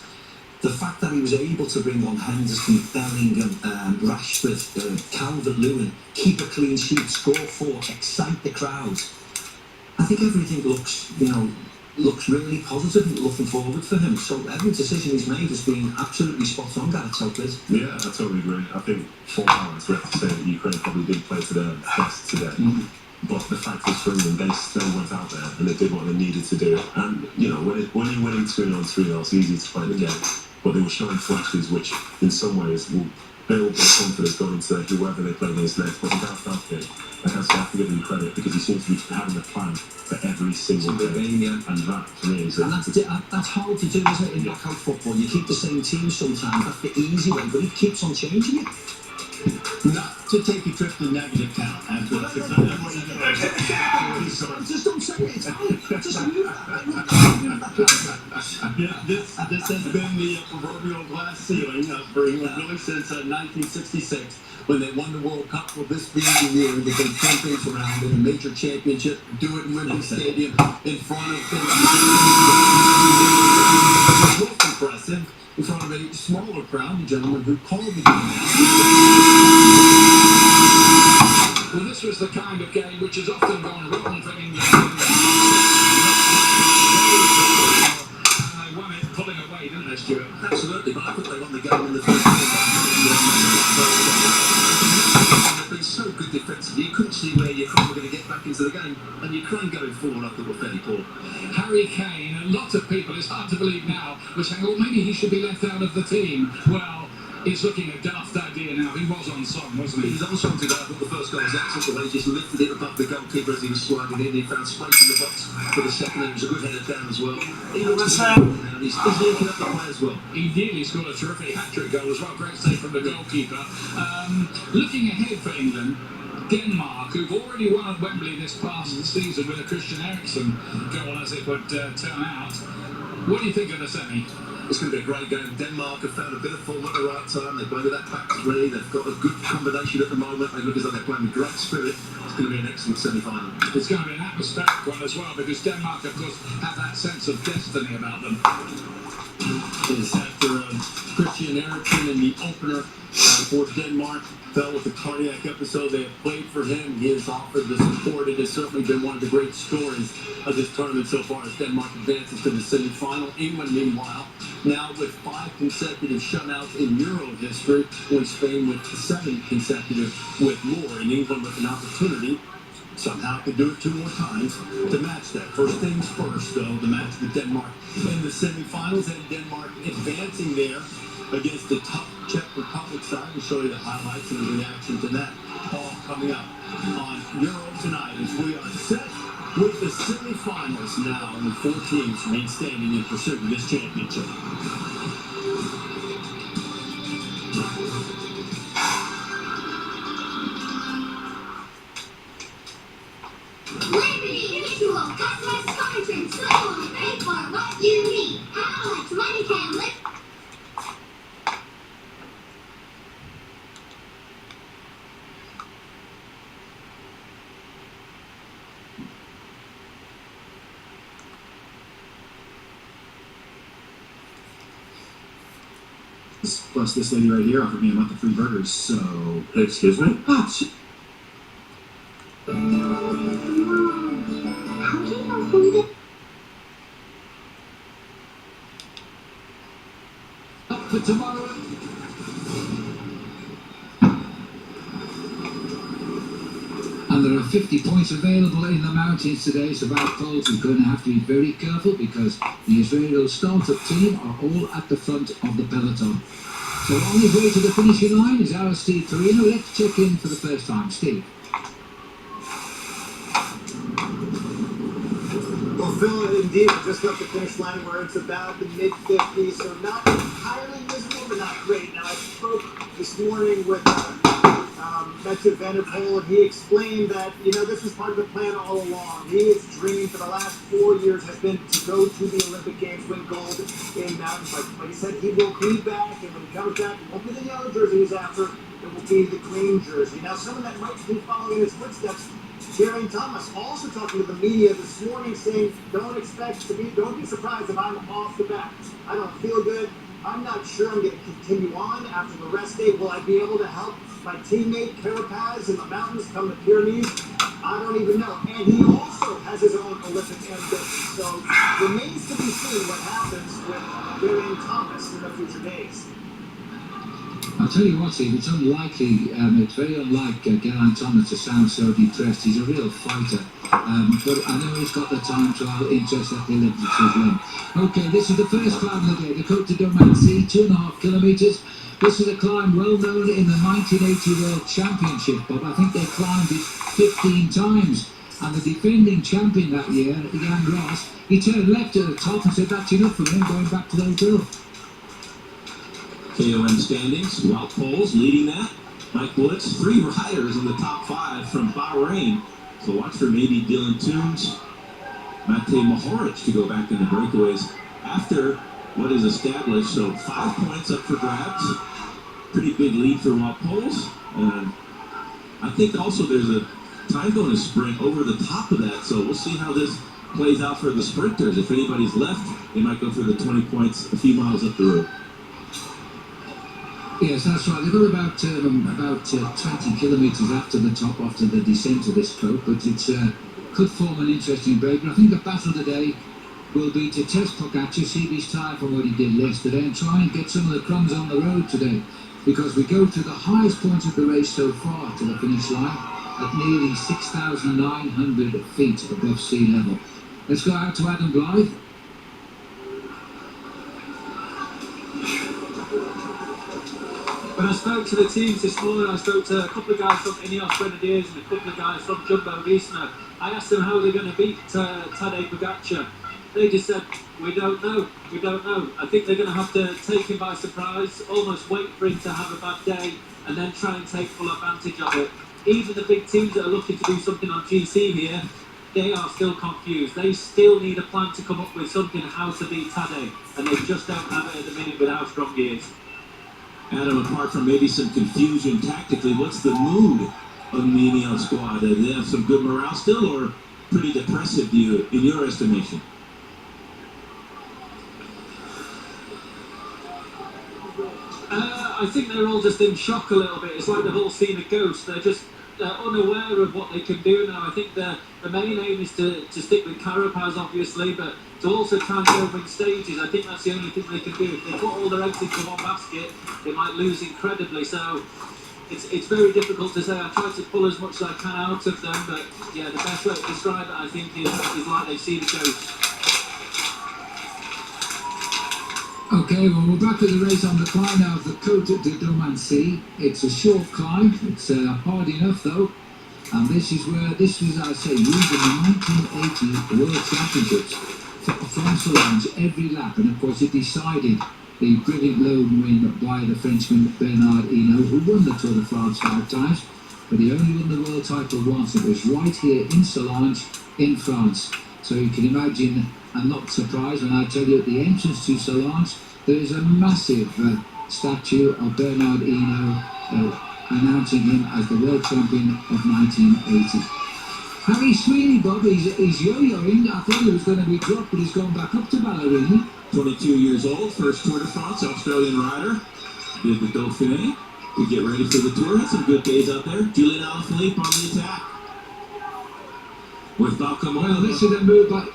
The fact that he was able to bring on Henderson, Bellingham, Rashford, Calvert-Lewin, keep a clean sheet, score 4, excite the crowds. I think everything looks really positive and looking forward for him. So every decision he's made has been absolutely spot on, Gareth Southgate. Yeah, I totally agree. I think for balance, we have to say that Ukraine probably did play to their best today. But the fact is, for England, they still went out there and they did what they needed to do. And, when you're winning 2-0 and 3-0, it's easy to play the game. But they were showing flashes which, in some ways, will build their confidence going into whoever they play against next. But Gareth Southgate, I have to give him credit because he seems to be having a plan for every single game. And that, for me, is and that's hard to do, isn't it, in knockout football? You keep the same team sometimes, that's the easy way, but he keeps on changing it. Not to take a trip to negative town after the Just don't say it. Just mute Yeah, this has been the proverbial glass ceiling for England really since 1966 when they won the World Cup. Will this be the year they get champions around in a major championship? Do it in Wembley Stadium in front of most impressive in front of a smaller crowd. The gentleman who called the game. Well, this was the kind of game which has often gone wrong for England. And they won it pulling away, didn't they, Stuart? Absolutely, but I thought they won the game in the first half. They've been so good defensively, you couldn't see where Ukraine were going to get back into the game. And Ukraine going forward, I thought, were fairly poor. Harry Kane, a lot of people, it's hard to believe now, were saying, well, maybe he should be left out of the team. Well, it's looking a daft idea now. He was on song, wasn't he? He's on song today. I thought the first goal was excellent. The way he just lifted it above the goalkeeper as he was sliding in. He found space in the box for the second. It was a good header down as well. He's linking up the play as well. He nearly scored a terrific hat-trick goal as well. Great save from the goalkeeper. Looking ahead for England, Denmark, who've already won at Wembley this past season with a Christian Eriksen goal as it would turn out. What do you think of the semi? It's going to be a great game. Denmark have found a bit of form at the right time. They play with that back three. They've got a good combination at the moment. They look as though they're playing with great spirit. It's going to be an excellent semi-final. It's going to be an atmospheric one as well because Denmark, of course, have that sense of destiny about them. Is after Christian Eriksen in the opener for Denmark fell with a cardiac episode. They have played for him. He has offered the support. It has certainly been one of the great stories of this tournament so far as Denmark advances to the semi-final. England, meanwhile, now with 5 consecutive shutouts in Euro history, with Spain with 7 consecutive with more, and England with an opportunity somehow to do it 2 more times to match that. First things first, though, the match with Denmark in the semifinals, and Denmark advancing there against the tough Czech Republic side. We'll show you the highlights and the reaction to that all coming up on Euro tonight as we are set with the semifinals now, and the 4 teams remain standing in pursuit of this championship. Liberty Mutual, customers, contracts, loans, pay for what you need. How much money can live? Plus, this lady right here offered me a month of free burgers, so... Excuse me? Oh, shit. How do you know who the... Up for tomorrow. And there are 50 points available in the mountains today, so Bob Coles is going to have to be very careful because the Israeli startup team are all at the front of the peloton. So on his way to the finishing line is our Steve Torino. Let's check in for the first time. Steve. Well, Phil, indeed, just got the finish line where it's about the mid-50s, so not entirely miserable, but not great. Now, I spoke this morning with Mathieu van der Poel, and he explained that, this was part of the plan all along. His dream for the last 4 years has been to go to the Olympic Games, win gold in mountain biking. But he said he will be back, and when he comes back, it won't be the yellow jersey he's after, it will be the green jersey. Now, someone that might be following in his footsteps, Geraint Thomas, also talking to the media this morning, saying, don't be surprised if I'm off the bat. I don't feel good. I'm not sure I'm going to continue on after the rest day. Will I be able to help my teammate Carapaz in the mountains come the Pyrenees? I don't even know. And he also has his own Olympic ambition. So remains to be seen what happens with Geraint Thomas in the future days. I'll tell you what, Steve, it's unlikely, it's very unlike Geraint Thomas to sound so depressed. He's a real fighter. But I know he's got the time trial interest at the Olympics as well. Okay, this is the first climb of the day, the Côte de Domancy, 2.5 kilometres. This is a climb well known in the 1980 World Championship, Bob. I think they climbed it 15 times. And the defending champion that year, Jan Ross, he turned left at the top and said, that's enough for me, I'm going back to the hotel. KOM standings, Wout Poels leading that. Mike Woods, 3 riders in the top 5 from Bahrain. So watch for maybe Dylan Toombs, Matej Mohoric to go back in the breakaways after what is established. So 5 points up for grabs. Pretty big lead for Wout Poels. I think also there's a time going to sprint over the top of that. So we'll see how this plays out for the sprinters. If anybody's left, they might go for the 20 points a few miles up the road. Yes, that's right. They've got about 20 kilometres after the top, after the descent of this cope, but it could form an interesting break. But I think the battle today will be to test Pogacar, see if he's tired from what he did yesterday, and try and get some of the crumbs on the road today, because we go to the highest point of the race so far to the finish line at nearly 6,900 feet above sea level. Let's go out to Adam Blythe. When I spoke to the teams this morning, I spoke to a couple of guys from Ineos Grenadiers and a couple of guys from Jumbo-Visma. I asked them how they're going to beat Tadej Pogacar. They just said, we don't know. I think they're going to have to take him by surprise, almost wait for him to have a bad day, and then try and take full advantage of it. Even the big teams that are looking to do something on GC here, they are still confused. They still need a plan to come up with something how to beat Tadej, and they just don't have it at the minute with how strong he is. Adam, apart from maybe some confusion tactically, what's the mood of the Ineos squad? Do they have some good morale still, or pretty depressive in your estimation? I think they're all just in shock a little bit. It's like they've all seen a ghost. They're just unaware of what they can do now. I think the main aim is to stick with Carapaz, obviously, but to also try and go win stages. I think that's the only thing they can do. If they put all their eggs into one basket, they might lose incredibly. So it's very difficult to say. I try to pull as much as I can out of them, but yeah, the best way to describe it, I think, is like they've seen a ghost. Okay, well, we're back at the race on the climb now of the Côte de Domancy. It's a short climb, it's hard enough though, and this was, I say, used in the 1980 World Championships from Solange every lap, and of course it decided the brilliant lone win by the Frenchman Bernard Hinault, who won the Tour de France 5 times, but he only won the world title once. It was right here in Solange in France. So you can imagine, I'm not surprised when I tell you at the entrance to Solange there is a massive statue of Bernard Hinault announcing him as the world champion of 1980. Harry Sweeney, Bob, he's yo-yoing. I thought he was going to be dropped, but he's gone back up to Ballerini. 22 years old, first Tour de France, Australian rider. Did the Dauphiné. Could get ready for the Tour. Had some good days out there. Julian Alaphilippe on the attack. With Balcamo. Well, this is a move by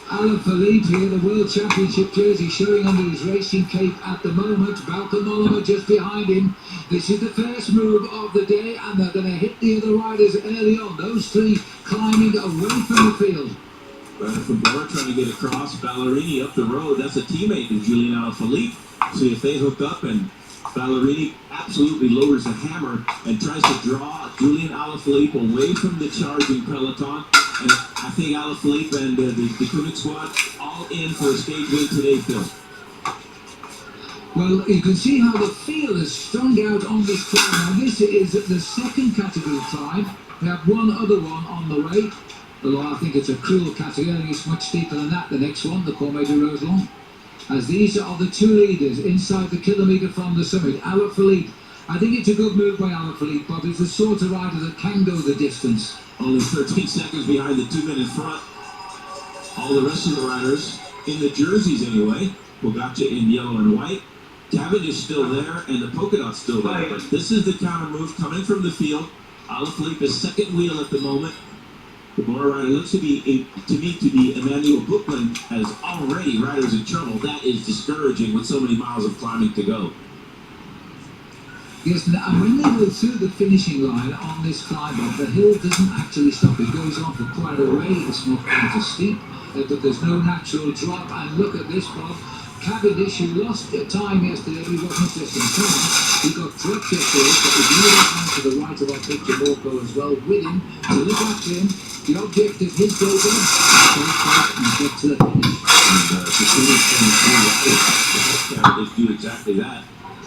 Alaphilippe here, the World Championship jersey showing under his racing cape at the moment. Balcamo just behind him. This is the first move of the day, and they're going to hit the other riders early on. Those three climbing away from the field. Rider from Bora trying to get across. Ballerini up the road. That's a teammate of Julian Alaphilippe. See if they hook up, and Ballerini absolutely lowers a hammer and tries to draw Julian Alaphilippe away from the charging peloton. And I think Alaphilippe and the Kunit squad all in for a stage win today, Phil. Well, you can see how the field is strung out on this climb. Now, this is the second category climb. We have one other one on the way. Although I think it's a cruel category. I think it's much steeper than that, the next one, the Cormet de Roselon. As these are the two leaders inside the kilometre from the summit. Alaphilippe, I think it's a good move by Alaphilippe, but he's the sort of rider that can go the distance. Only 13 seconds behind the 2 men in front. All the rest of the riders, in the jerseys anyway, Pogacar in yellow and white. Cavendish still there, and the polka dot's still there. But this is the counter move coming from the field. Alaphilippe's second wheel at the moment. The bar rider looks to be Emmanuel Bookman has already riders in trouble. That is discouraging with so many miles of climbing to go. Yes, and when they go through the finishing line on this climb up, the hill doesn't actually stop. It goes on for quite a way. It's not quite as steep, but there's no natural drop. And look at this, Bob. Cavendish, who lost time yesterday, he wasn't just in time. He got dropped yesterday, but we do have man to the right of our picture, Morco, as well, with him to look after him. The objective, his day then, and get to the finish. And Cavendish do exactly that.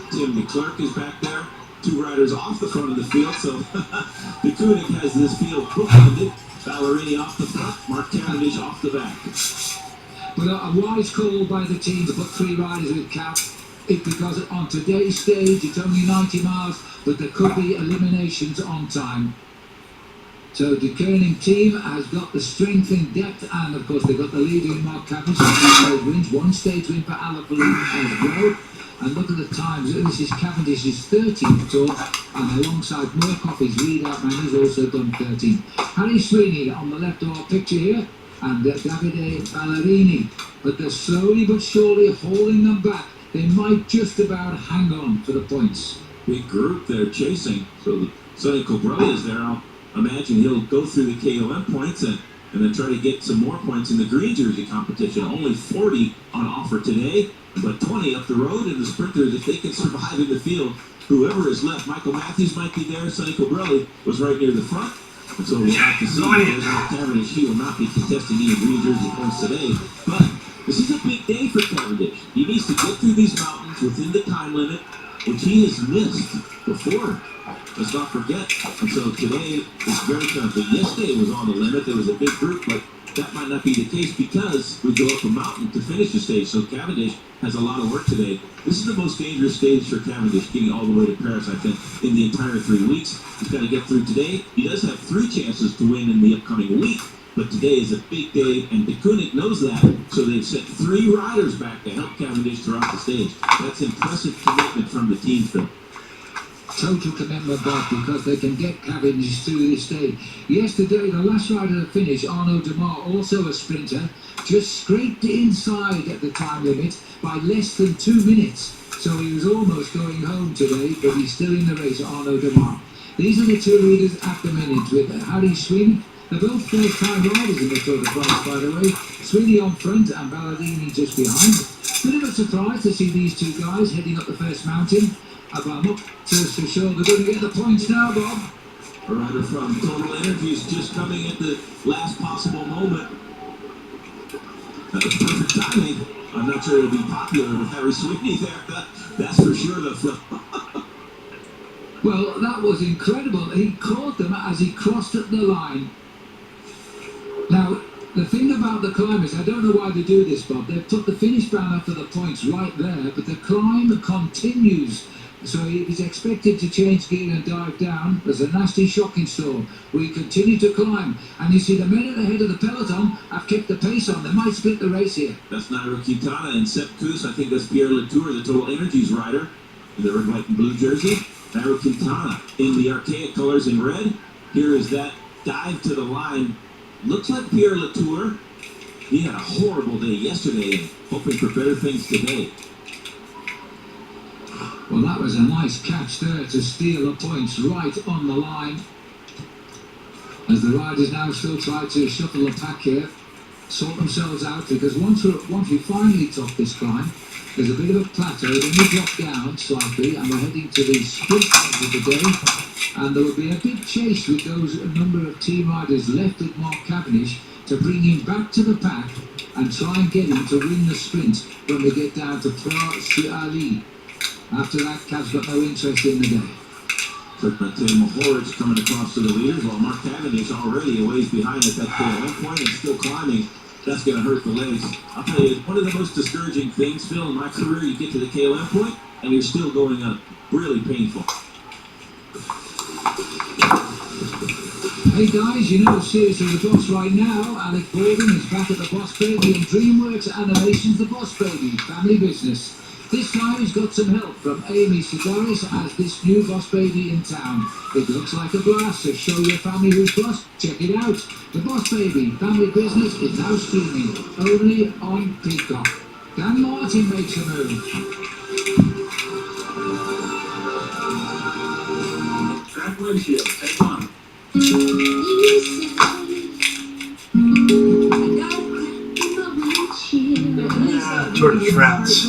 Tim DeClercq is back there. Two riders off the front of the field, so DeCunic has this field bookended. Ballerini off the front, Mark Cavendish off the back. But a wise call by the team to put three riders with Cap. It's because on today's stage it's only 90 miles, but there could be eliminations on time. So the Koenig team has got the strength in depth, and of course they've got the leader in Mark Cavendish, 2 wins, 1 stage win for Alaphilippe as well. And look at the times. This is Cavendish's 13th tour, and alongside Murkoff, his lead-out man, he's also done 13. Harry Sweeney on the left of our picture here, and Davide Ballerini. But they're slowly but surely hauling them back. They might just about hang on for the points. Big group they're chasing. So Sonny Colbrelli is there. I'll imagine he'll go through the KOM points and then try to get some more points in the green jersey competition. Only 40 on offer today, but 20 up the road. And the sprinters, if they can survive in the field, whoever is left, Michael Matthews might be there. Sonny Colbrelli was right near the front. And so we'll have to see. Cavendish, he will not be contesting any green jersey points today. But this is a big day for Cavendish. He needs to get through these mountains within the time limit, which he has missed before. Let's not forget. And so today is very tough. Yesterday was on the limit. There was a big group, but that might not be the case because we go up a mountain to finish the stage. So Cavendish has a lot of work today. This is the most dangerous stage for Cavendish, getting all the way to Paris, I think, in the entire 3 weeks. He's got to get through today. He does have 3 chances to win in the upcoming week, but today is a big day, and DeCunic knows that, so they've sent 3 riders back to help Cavendish throughout the stage. That's impressive commitment from the team, Phil. Total commitment, Bob, because they can get Cavendish through this day. Yesterday, the last rider to finish, Arnaud Demar, also a sprinter, just scraped inside at the time limit by less than 2 minutes. So he was almost going home today, but he's still in the race, Arnaud Demar. These are the 2 leaders at the minute with Harry Sweeney. They're both first-time riders in the Tour de France, by the way. Sweeney on front and Ballerini just behind. Bit of a surprise to see these 2 guys heading up the first mountain. I'm up to show they're going to get the points now, Bob. A rider from Total Energies just coming at the last possible moment. That was perfect timing. I'm not sure it'll be popular with Harry Sweeney there. That's for sure, though. Well, that was incredible. He caught them as he crossed at the line. Now, the thing about the climbers, I don't know why they do this, Bob. They've put the finish banner for the points right there, but the climb continues. So he's expected to change gear and dive down. There's a nasty shock in store. We continue to climb. And you see the men at the head of the peloton have kept the pace on. They might split the race here. That's Nairo Quintana and Sepp Kuss. I think that's Pierre Latour, the Total Energies rider, in the red, white, and blue jersey. Nairo Quintana in the archaic colors in red. Here is that dive to the line. Looks like Pierre Latour. He had a horrible day yesterday and hoping for better things today. Well, that was a nice catch there to steal the points right on the line. As the riders now still try to shuffle the pack here, sort themselves out, because once we finally top this climb, there's a bit of a plateau, then we drop down slightly, and we're heading to the sprint end of the day, and there will be a big chase with those number of team riders left with Mark Cavendish to bring him back to the pack and try and get him to win the sprint when we get down to Pras-sur-Alais. After that, Cav's got no interest in the day. Look, Matej Mohoric coming across to the leaders, while Mark Cavendish already a ways behind at that KOM point and still climbing. That's going to hurt the legs. I'll tell you, one of the most discouraging things, Phil, in my career, you get to the KOM point and you're still going up. Really painful. Hey guys, you know seriously the boss right now. Alec Baldwin is back at the Boss Baby and DreamWorks Animation's The Boss Baby family business. This time he's got some help from Amy Sedaris as this new Boss Baby in town. It looks like a blast, so show your family who's boss. Check it out. The Boss Baby family business is now streaming only on Peacock. Dan Martin makes a move. Track windshield, take one. Tour de France.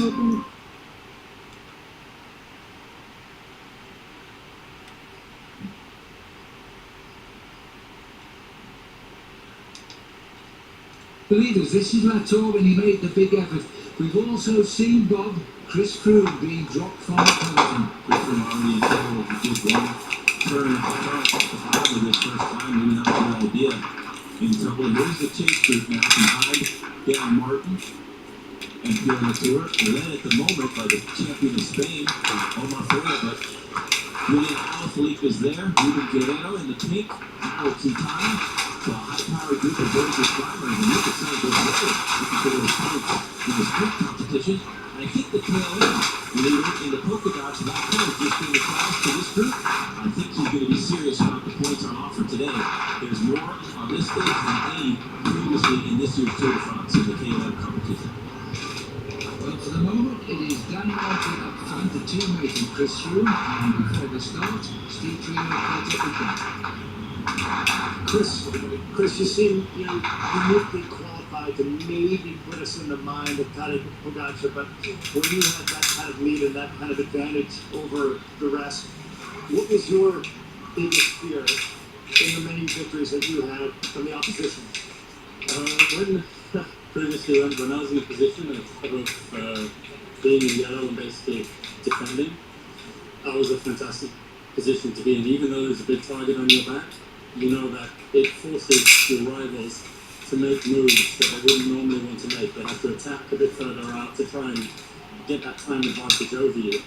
Leaders, this is Latour when he made the big effort. We've also seen Bob, Chris Froome being dropped from the peloton. Chris Froome already in trouble with just one turn off the five of this first time. Maybe not a good idea. In trouble. Here's the chase group now from Hyde, Dan Martin, and Pierre Latour. Led at the moment by the champion of Spain, Omar Ferrer, but Julian Alaphilippe is there. Ruben Guerrero in the pink. Paolo Quintana. So a high-powered group of British climbers, and look at some of those others looking for those points in the sprint competition. And I think the tail end leader in the polka dots back home just being across to this group. I think he's going to be serious about the points on offer today. There's more on this stage than any previously in this year's Tour de France in the KLM competition. Well, for the moment, it is Dan Martin up front, the teammate of Chris Froome, and before the start, Steve Trino caught up with them. Chris, you seem uniquely qualified to maybe put us in the mind of Tadej Pogačar, but when you had that kind of lead and that kind of advantage over the rest, what was your biggest fear in the many victories that you had from the opposition? Previously, when I was in a position of being in yellow and basically defending, that was a fantastic position to be in. Even though there's a big target on your back, you know that it forces your rivals to make moves that they wouldn't normally want to make. They have to attack a bit further out to try and get that time advantage over you,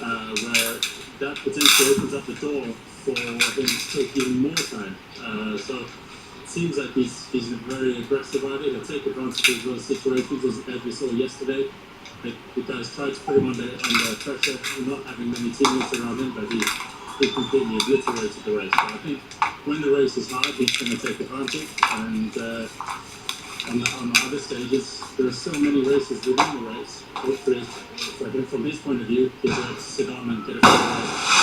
where that potentially opens up the door for him to take even more time. So it seems like he's very aggressive about it. He'll take advantage of those situations, as we saw yesterday. The guys tried to put him under pressure, not having many teammates around him, but he completely obliterated the race. So I think when the race is hard, he's going to take advantage. And on the other stages, there are so many races within the race. Hopefully, for him, from his point of view, he'll be able to sit on and get a free race.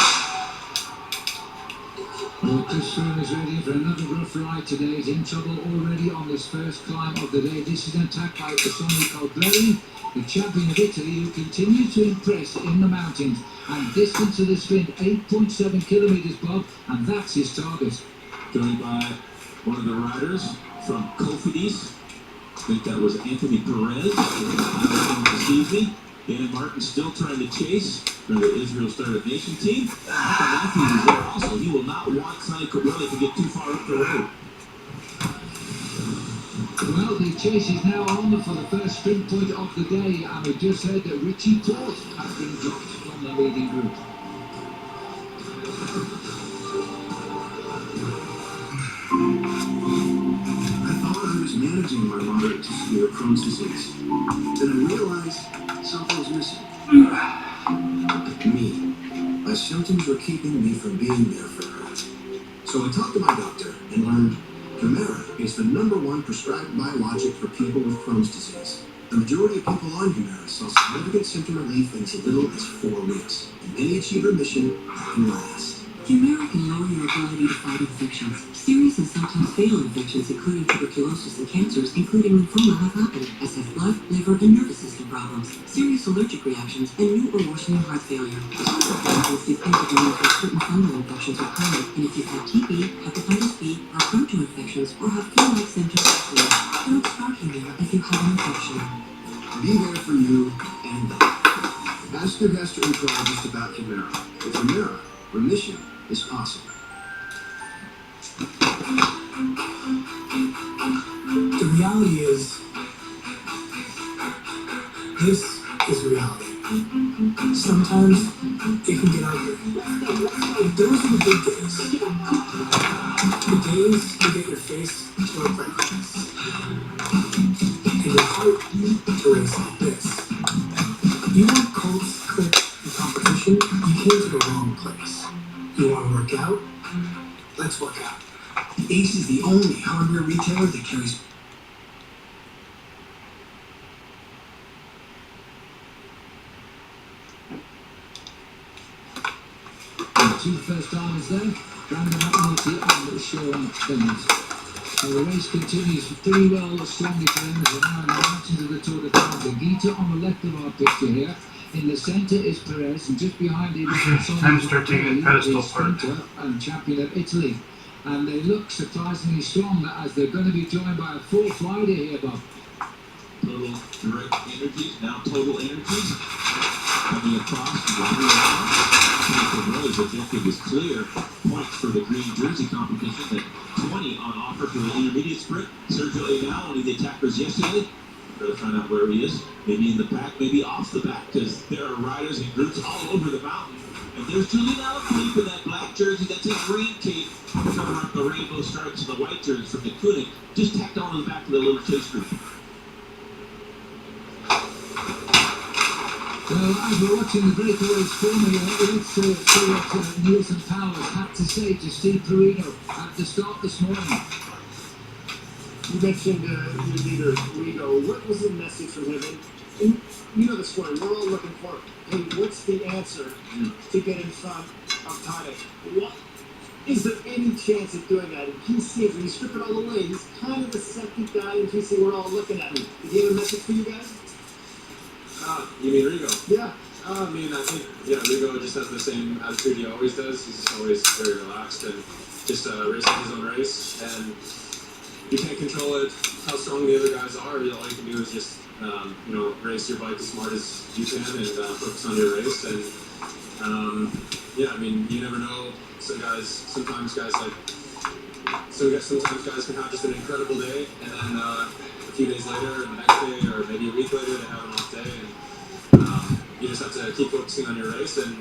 Well, Chris Froome is ready for another rough ride today. He's in trouble already on this first climb of the day. This is an attack by Ossoni Colbrelli, the champion of Italy, who continues to impress in the mountains. And distance of the sprint, 8.7 kilometres, Bob, and that's his target. Joined by one of the riders from Cofidis. I think that was Anthony Perez. I don't deceive me. Dan Martin still trying to chase for the Israel Startup Nation team. Michael Matthews is there also. He will not want Sonny Colbrelli to get too far up the road. Well, the chase is now on for the first sprint point of the day, and we just heard that Richie Porte has been dropped from the leading group. I thought I was managing my moderate to severe Crohn's disease. Then I realized something was missing. Me. My symptoms were keeping me from being there for her. So I talked to my doctor and learned Humira is the #1 prescribed biologic for people with Crohn's disease. The majority of people on Humira saw significant symptom relief in as little as 4 weeks, and many achieve remission that can last. Humira can lower your ability to fight infections. Serious and sometimes fatal infections, including tuberculosis and cancers, including lymphoma, have happened, as have blood, liver, and nervous system problems, serious allergic reactions, and new or worsening heart failure. Some symptoms depend on if certain fungal infections are common, and if you've had TB, hepatitis B, are prone to infections, or have flu-like symptoms of flu. Don't start Humira if you have an infection. Be there for you and them. Ask your gastroenterologist about Humira. With Humira, remission is possible. The reality is, this is reality. Sometimes it can get ugly. But those are the good days. The days means you get your face to look like this. And your heart to race like this. You want Colts, clicks, and competition? You came to the wrong place. You want to work out? Let's work out. Ace is the only hardware retailer that carries. Two first timers there, Brandon McNulty and Sean Bennett. So the race continues pretty well, strongly for them as we're now in the mountains of the Tour de France. Gita on the left of our picture here. In the centre is Perez, and just behind him is Time to start taking the pedestal apart. and champion of Italy. And they look surprisingly strong as they're going to be joined by a fourth rider here, Bob. Total direct energy, now total energy. Coming across, Roy's objective was clear. Points for the green jersey competition at 20 on offer for the intermediate sprint. Sergio Ayala, one of the attackers yesterday. Better find out where he is. Maybe in the back, maybe off the back, because there are riders and groups all over the mountain. And there's Julian Alaphilippe in that black jersey. That's his rain cape. Covering up the rainbow stripes and the white jerseys from the Kunik. Just tacked on the back of the little chase group. Well, as we're watching the breakaways forming, let's see what Nielsen Powers had to say to Steve Perino at the start this morning. You mentioned your leader, Rigo. What was the message from him? And you know the story. We're all looking for, hey, what's the answer to get in front of Tadej? What? Is there any chance of doing that? And he seems, when you strip it all away, he's kind of the septic guy in PC we're all looking at him. Did he have a message for you guys? You mean Rigo? Yeah. I think, Rigo just has the same attitude he always does. He's just always very relaxed and just racing his own race. And you can't control it, how strong the other guys are. All you can do is just, race your bike as smart as you can and focus on your race. And, you never know. Sometimes guys can have just an incredible day, and then a few days later, or the next day, or maybe a week later, they have an off day, and you just have to keep focusing on your race, and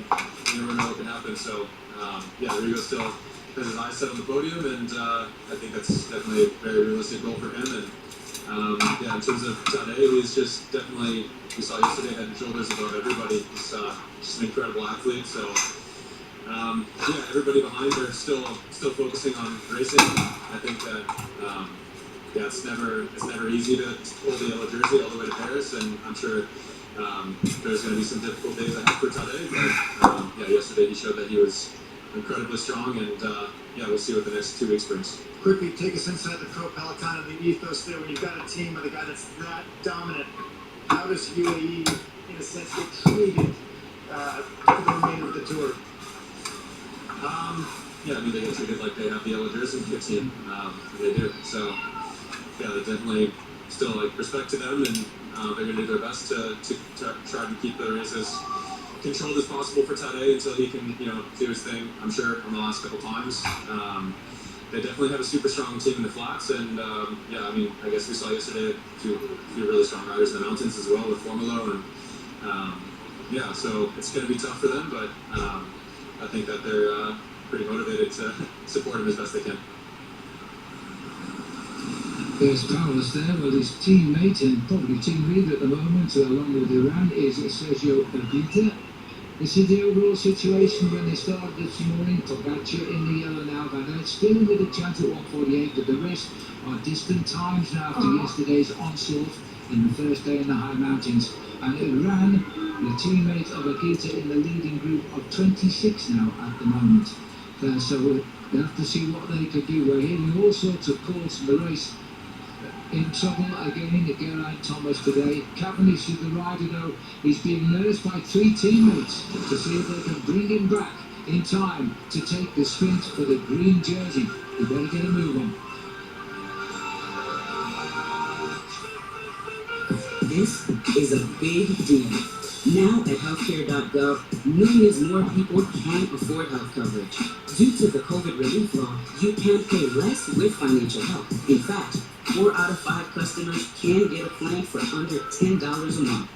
you never know what can happen. So, Rigo still has his eyes set on the podium, and I think that's definitely a very realistic goal for him. And in terms of Tadej, he's just definitely, we saw yesterday, head and shoulders above everybody. He's just an incredible athlete. So. Everybody behind are still focusing on racing. I think that it's never easy to hold the yellow jersey all the way to Paris, and I'm sure there's going to be some difficult days ahead for Tadej. But yesterday he showed that he was incredibly strong, and we'll see what the next 2 weeks brings. Quickly, take us inside the pro peloton and the ethos there. When you've got a team with a guy that's that dominant, how does UAE, in a sense, get treated for the remainder of the tour? They get treated like they have the yellow jersey team. They do. So, they definitely still respect to them, and they're going to do their best to try to keep the race as controlled as possible for Tadej until he can, do his thing. I'm sure on the last couple times. They definitely have a super strong team in the flats, and I guess we saw yesterday a few really strong riders in the mountains as well with Formulo, and so it's going to be tough for them, but I think that they're pretty motivated to support him as best they can. There's Powers there with his teammate and probably team leader at the moment, along with Iran, is Sergio Erguita. This is the overall situation when they started this morning. Pogacar in the yellow now, Van Aert still with a chance at 1:48, but the rest are distant times now after yesterday's onslaught in the first day in the high mountains. And Iran, the teammate of Erguita, in the leading group of 26 now at the moment. So we'll have to see what they could do. We're hearing all sorts of calls from the race. In trouble again, Geraint Thomas today. Cavendish is the rider, though. He's being nursed by 3 teammates to see if they can bring him back in time to take the sprint for the green jersey. We better get a move on. This is a big deal. Now at healthcare.gov, millions more people can't afford health coverage. Due to the COVID relief law, you can pay less with financial help. In fact, 4 out of 5 customers can get a plan for under $10 a month.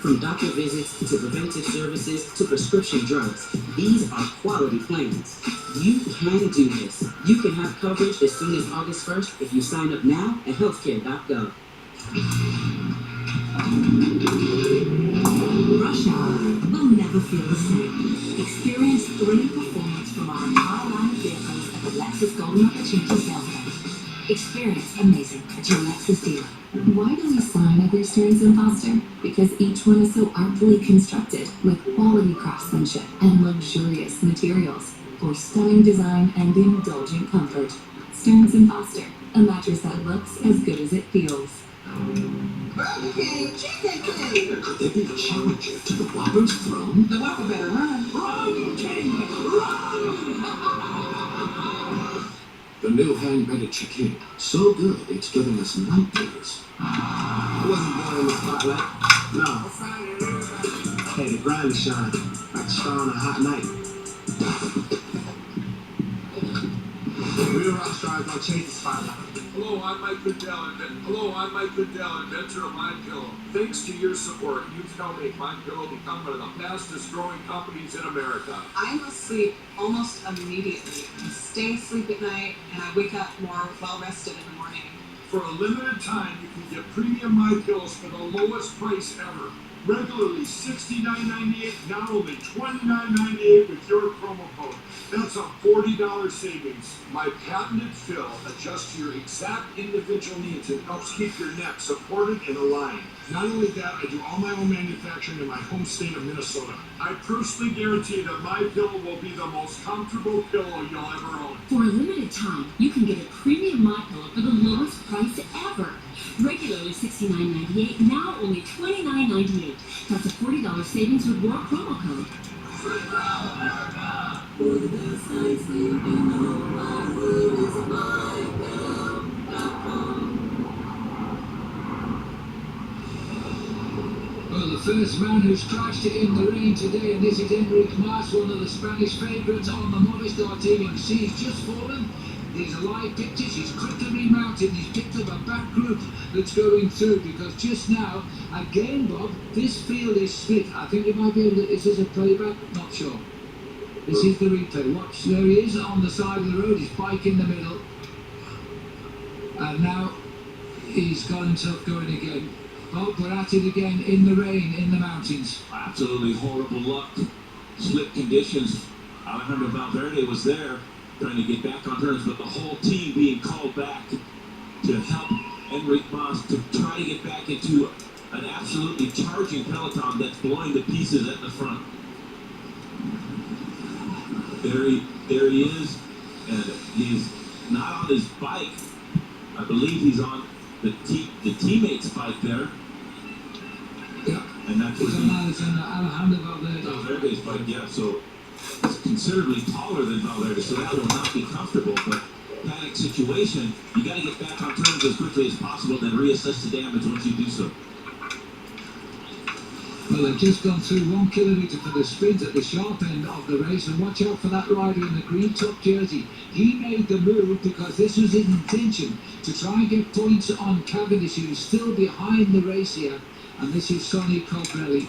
From doctor visits to preventive services to prescription drugs, these are quality plans. You can do this. You can have coverage as soon as August 1st if you sign up now at healthcare.gov. Rush hour will never feel the same. Experience thrilling performance from our entire line of vehicles at the Lexus Golden Opportunity Sales Event. Experience amazing at your Lexus dealer. Why do we sign every Stearns & Foster? Because each one is so artfully constructed with quality craftsmanship and luxurious materials for stunning design and indulgent comfort. Stearns & Foster, a mattress that looks as good as it feels. Burger King Chicken King. Could there be a challenger to the Whopper's throne? The Whopper better run. Run, King, run! The new hand-breaded chicken, so good it's giving us nightmares. I wasn't born in the spotlight. No. Hey, the grind to shine like a star on a hot night. Real rock stars don't chase the spotlight. Hello, I'm Mike Lindell, inventor of MyPillow. Thanks to your support, you've helped make MyPillow become one of the fastest growing companies in America. I must sleep almost immediately. I stay asleep at night and I wake up more well rested in the morning. For a limited time, you can get premium MyPillows for the lowest price ever. Regularly $69.98, now only $29.98 with your promo code. That's a $40 savings. My patented fill adjusts to your exact individual needs and helps keep your neck supported and aligned. Not only that, I do all my own manufacturing in my home state of Minnesota. I personally guarantee that my pillow will be the most comfortable pillow you'll ever own. For a limited time, you can get a premium MyPillow for the lowest price ever. Regularly $69.98, now only $29.98. That's a $40 savings with your promo code. For the best night's sleep in the whole wide world is MyPillow.com. Well, the first man who's crashed it in the rain today, and this is Enric Mas, one of the Spanish favourites on the Movistar team. You can see he's just fallen. These are live pictures. He's quickly remounted. He's picked up a back group that's going through because just now, again, Bob, this field is split. I think it might be able to, is this a playback? Not sure. This is the replay. Watch, there he is on the side of the road. His bike in the middle. And now he's got himself going again. Oh, we're at it again in the rain, in the mountains. Absolutely horrible luck. Slip conditions. Alejandro Valverde was there trying to get back on turns, but the whole team being called back to help Enric Mas to try to get back into an absolutely charging peloton that's blowing to pieces at the front. There he is, and he's not on his bike. I believe he's on the teammate's bike there. Yeah. And that's what It's on Alejandro Valverde. Valverde's bike, yeah, so it's considerably taller than Valverde, so that will not be comfortable, but panic situation, you got to get back on turns as quickly as possible, then reassess the damage once you do so. Well, they've just gone through 1 kilometre for the sprint at the sharp end of the race, and watch out for that rider in the green top jersey. He made the move because this was his intention, to try and get points on Cavendish, who's still behind the race here, and this is Sonny Colbrelli.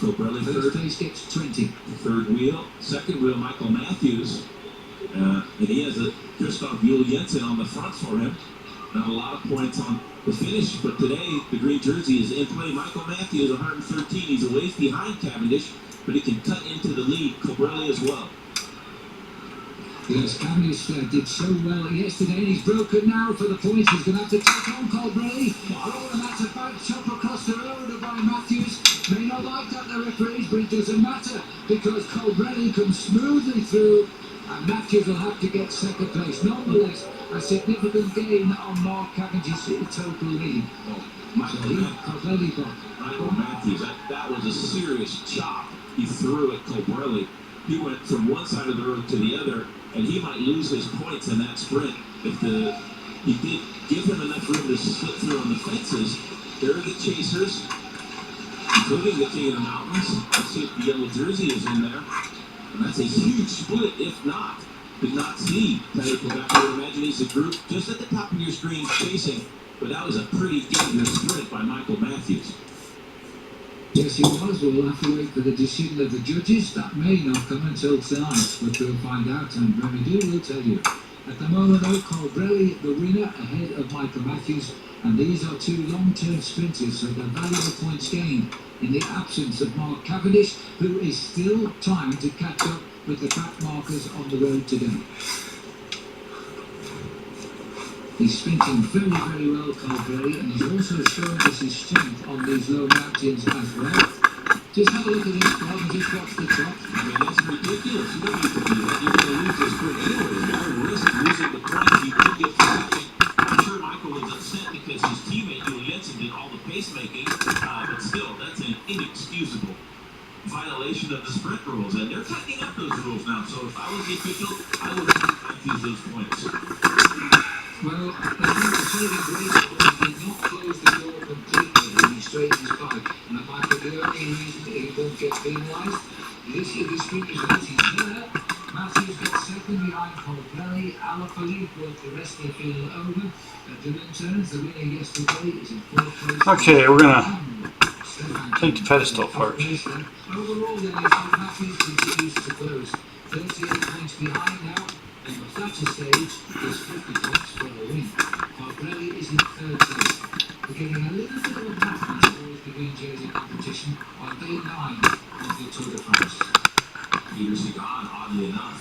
Colbrelli First place gets 20. Third wheel, second wheel, Michael Matthews, and he has a Christoph Juhl-Jensen on the front for him. Not a lot of points on the finish, but today the green jersey is in play. Michael Matthews, 113. He's a ways behind Cavendish, but he can cut into the lead. Colbrelli as well. Yes, Cavendish did so well yesterday, and he's broken now for the points. He's going to have to take on Colbrelli. Oh, and that's a bad chop across the road by Matthews. May not like that, the referees, but it doesn't matter because Colbrelli comes smoothly through, and Matthews will have to get second place. Nonetheless, a significant gain on Mark Cavendish's total lead. Oh, Michael Matthews, that was a serious chop he threw at Colbrelli. He went from one side of the road to the other, and he might lose his points in that sprint if he did give him enough room to slip through on the fences. There are the chasers, including the King of the Mountains. Let's see if the yellow jersey is in there. And that's a huge split, if not. Did not see Tadej Pogacar. I would imagine he's a group just at the top of your screen chasing, but that was a pretty dangerous sprint by Michael Matthews. Yes, he was. We'll have to wait for the decision of the judges. That may not come until tonight, but we'll find out, and when we do, we'll tell you. At the moment, though, Colbrelli, the winner, ahead of Michael Matthews, and these are two long-term sprinters, so they're valuable points gained in the absence of Mark Cavendish, who is still trying to catch up with the track markers on the road today. He's sprinting very, very well, Colbrelli, and he's also showing us his strength on these low mountains as well. Just have a look at this crowd and just watch the top. I mean, that's ridiculous. You don't need to do that. You're going to lose this sprint anyway. Why risk losing the points you could get for second? I'm sure Michael was upset because his teammate, Julian Jensen, did all the pacemaking, but still, that's an inexcusable violation of the sprint rules, and they're tightening up those rules now. So if I was the official, I would not use those points. Well, they need to say the great because he did not close the door completely when he straightened his bike, and that might be the only reason that he won't get penalised. This is the sprinters as he's there. Matthews got second behind Colbrelli. Alaphilippe brought the rest of the field over. Dylan Turns, the winner yesterday, is in fourth place. Okay, we're gonna take the pedestal first. Overall, then, Matthews continues to close. 38 points behind now. On the flatter stage, there's 50 points for a win. Colbrelli is in third place. We're getting a little bit of a pattern towards the green jersey competition on day 9 of the Tour de France. Peter Sagan, oddly enough,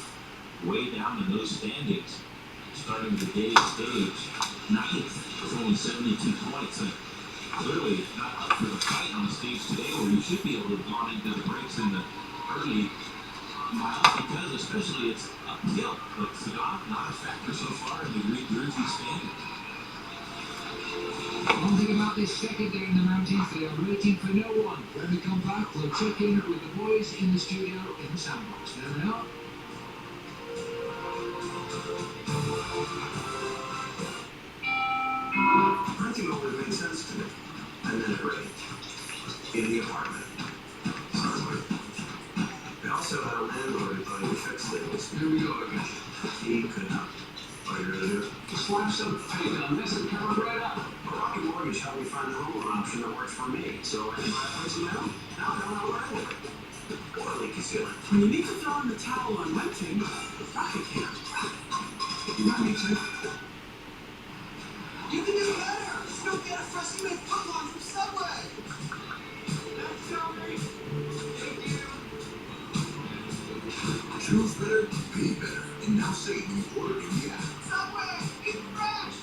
way down in those standings, starting the day stage, 9th with only 72 points. And clearly not up for the fight on the stage today, where you should be able to have gone into the breaks in the early miles, because especially it's uphill. But Sagan, not a factor so far in the green jersey standings. One thing about this second day in the mountains, they are waiting for no one. When we come back, we'll check in with the boys in the studio in the sandbox. There they are. Renting always made sense to me. And then it rained. In the apartment. We also had a landlord who thought he would fix things. Here we go again. He could not. All you're gonna do? Slap some fake on this and come right up. Rocket Mortgage helped me find the home loan option that works for me. So I can buy a place now. Now I don't know where I live. Or leaky ceiling. When you need to throw in the towel on renting, Rocket can't. You might need to. You can do better. Still get a freshly made footlong from Subway. That's Johnny. Thank you. Choose better, pay better. And now save when you order in the app. Subway, it's fresh.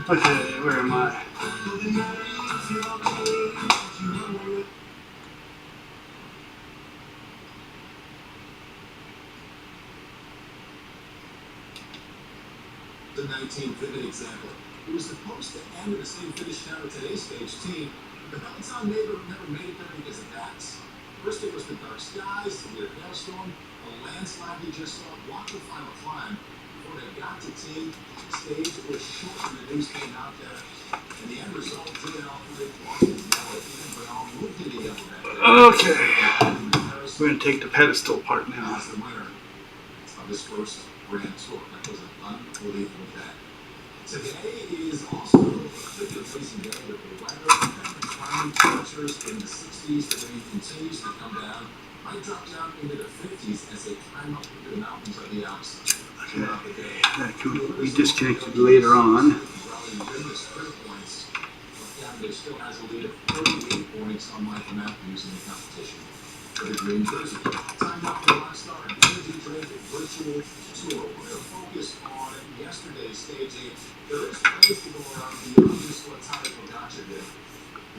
Okay, where am I? The 19 pivot example. It was supposed to end with the same finish down with today's stage team, but the Peloton never made it there because of that. First it was the dark skies, severe hailstorm, a landslide we just saw block the final climb. Before they got to team, the stage was short when the news came out there. And the end result, Julian Alaphilippe lost his medal, even Brown moved to the yellow that day. Okay, we're gonna take the pedestal part now. As the winner of his first Grand Tour. That was an unbelievable day. Today is also a particularly amazing day with the weather and climbing temperatures in the 60s. The rain continues to come down. Might drop down into the 50s as they climb up into the mountains of the Alps throughout the day. That can be disconnected later on. Cavendish still has a lead of 38 points on Michael Matthews in the competition for the green jersey. Time now for Rockstar Energy Drink Virtual Tour. We're going to focus on yesterday's stage 8. There is ways to go around beyond just what Tadej Pogacar did,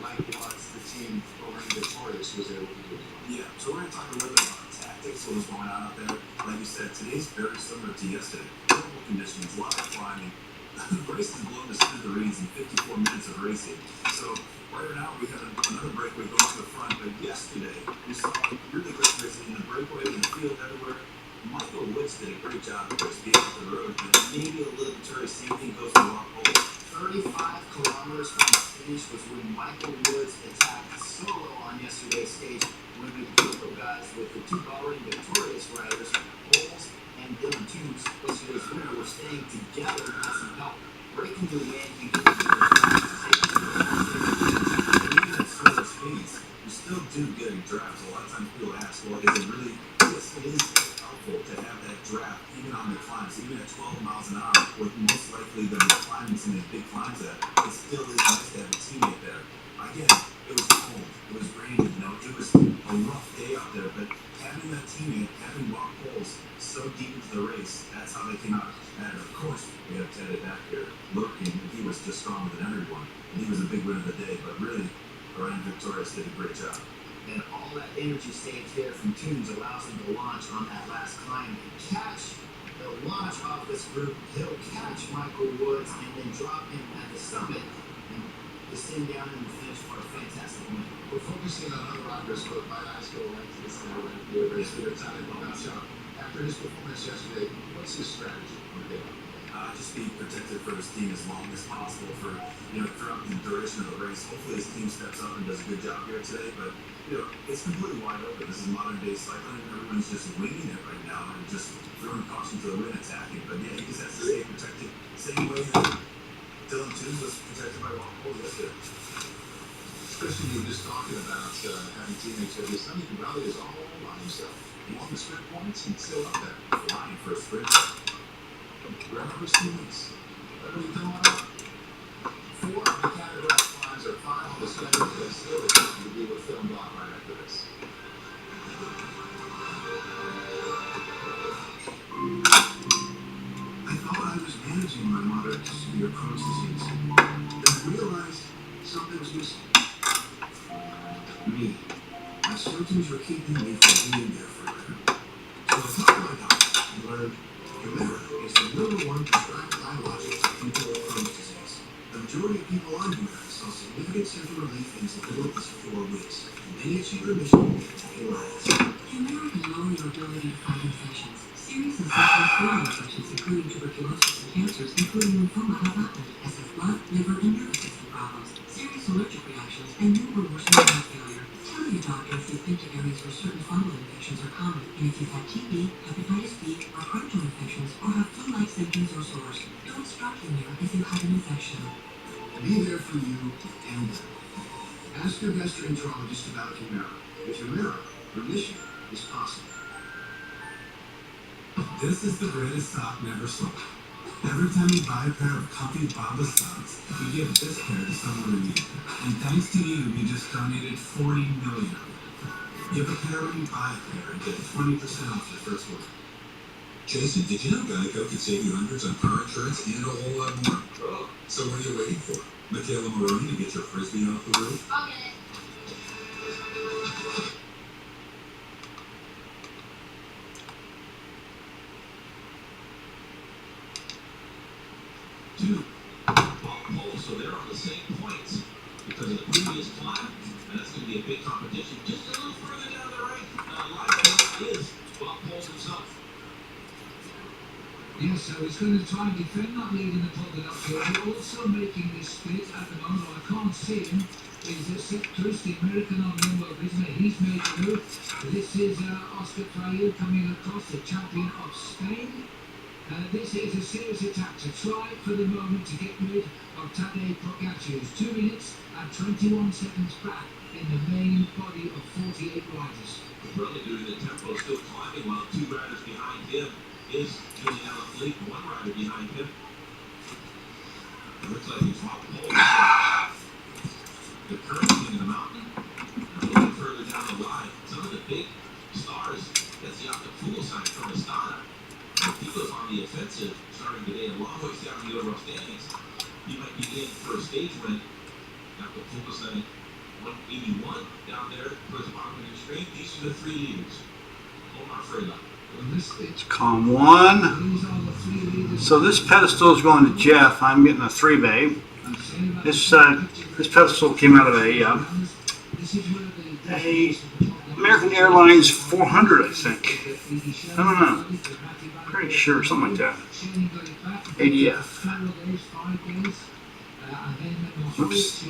like what the team over Victorious was able to do. Yeah, so we're going to talk a little bit about tactics, what was going on out there. Like you said, today's very similar to yesterday. Terrible conditions, a lot of climbing. The race is blown to smithereens in 54 minutes of racing. So right now we have another breakaway going to the front, but yesterday we saw really great racing in the breakaway, in the field, everywhere. Michael Woods did a great job of course being off the road, but maybe a little bit same thing goes for Rock Hole. 35 kilometers from the finish was when Michael Woods attacked solo on yesterday's stage when the group of guys with the two already victorious riders, Holes and Dylan Toombs, yesterday's winner, were staying together as some help. Breaking the wind, you can feel fast decisions and even at slower speeds, you still do get a draft. So a lot of times people ask, well, is it really, yes, it is helpful to have that draft even on the climbs, even at 12 miles an hour, with most likely going to be climbing some of these big climbs at, it still is nice to have a teammate there. Again, it was cold, it was raining, you know, it was a rough day out there, but having that teammate, having walk poles so deep into the race, that's how they came out. And of course, we have Teddy back here lurking, and he was just stronger than everyone. And he was a big win of the day, but really, Ryan Victorious did a great job. And all that energy saved there from Tunes allows him to launch on that last climb and catch. He'll launch off this group, he'll catch Michael Woods, and then drop him at the summit and descend down in the finish for a fantastic win. We're focusing on other riders, but my eyes go right to this guy right here, race leader Tadej Pogačar. After his performance yesterday, what's his strategy for the day? Just be protected for his team as long as possible for, throughout the duration of the race. Hopefully his team steps up and does a good job here today, but, it's completely wide open. This is modern day cycling. Everyone's just winging it right now and just throwing caution to the wind, attacking. But yeah, he just has to stay protected. Same way that Dylan Toons was protected by Walk Pole yesterday. Christian, you were just talking about having teammates with you. Sonny Cavalli is all by himself. He won the sprint points and still up there. Flying for a sprint. Grab his teammates. What are we doing up? 4 of the categorized climbs are 5 on the schedule, but still expected to be with film block right after this. I thought I was managing my moderate to severe Crohn's disease. Then I realized something was missing. Me. My symptoms were keeping me from being there forever. So I talked to my doctor and learned Humira is the #1 prescribed biologic for people with Crohn's disease. The majority of people on Humira saw significant symptom relief in as little as 4 weeks. And many achieve remission in lives. Humira can lower your ability to fight infections. Serious and sometimes fatal infections, including tuberculosis and cancers, including lymphoma, have happened, as have blood, liver, and nervous system problems, serious allergic reactions, and new or worsening heart failure. Tell your doctor if you've been to areas where certain fungal infections are common, and if you've had TB, hepatitis B, or rectal infections, or have flu-like symptoms or sores. Don't stop Humira if you have an infection. Be there for you and them. Ask your gastroenterologist about Humira. With Humira, remission is possible. This is the greatest sock never sold. Every time you buy a pair of comfy Baba socks, you give this pair to someone in need. And thanks to you, we just donated 40 million of them. Give a pair when you buy a pair and get 20% off your first one. Jason, did you know Geico could save you hundreds on car insurance and a whole lot more? Oh, so what are you waiting for? Michaela Maroney to get your frisbee off the roof? I'll get it. Two walk poles, so they're on the same points because of the previous climb, and that's going to be a big competition. Just a little further down the right, line is walk poles himself. Yes, so he's going to try and defend that lead in the public up here. He's also making this split at the moment. I can't see him. Is it Seth Cruz, the American on the move, isn't it? He's made the move. This is Oscar Freire coming across, the champion of Spain. This is a serious attack to try for the moment to get rid of Tadej Pogačar, who's 2 minutes and 21 seconds back in the main body of 48 riders. Brother doing the tempo, still climbing while 2 riders behind him is Julian Alaphilippe, 1 rider behind him. It looks like he's walked pole. The current in the mountain, and a little further down the line, some of the big stars, that's the Acapulco sign from Astana. Pico's on the offensive, starting today a long ways down the overall standings. He might be in for a stage win. Acapulco sign 181 down there towards the bottom of the screen. These are the 3 leaders. Omar Freire. It's column 1. So this pedestal is going to Jeff. I'm getting a 3-bay. This pedestal came out of a American Airlines 400, I think. I don't know. Pretty sure, something like that. ADF. Oops.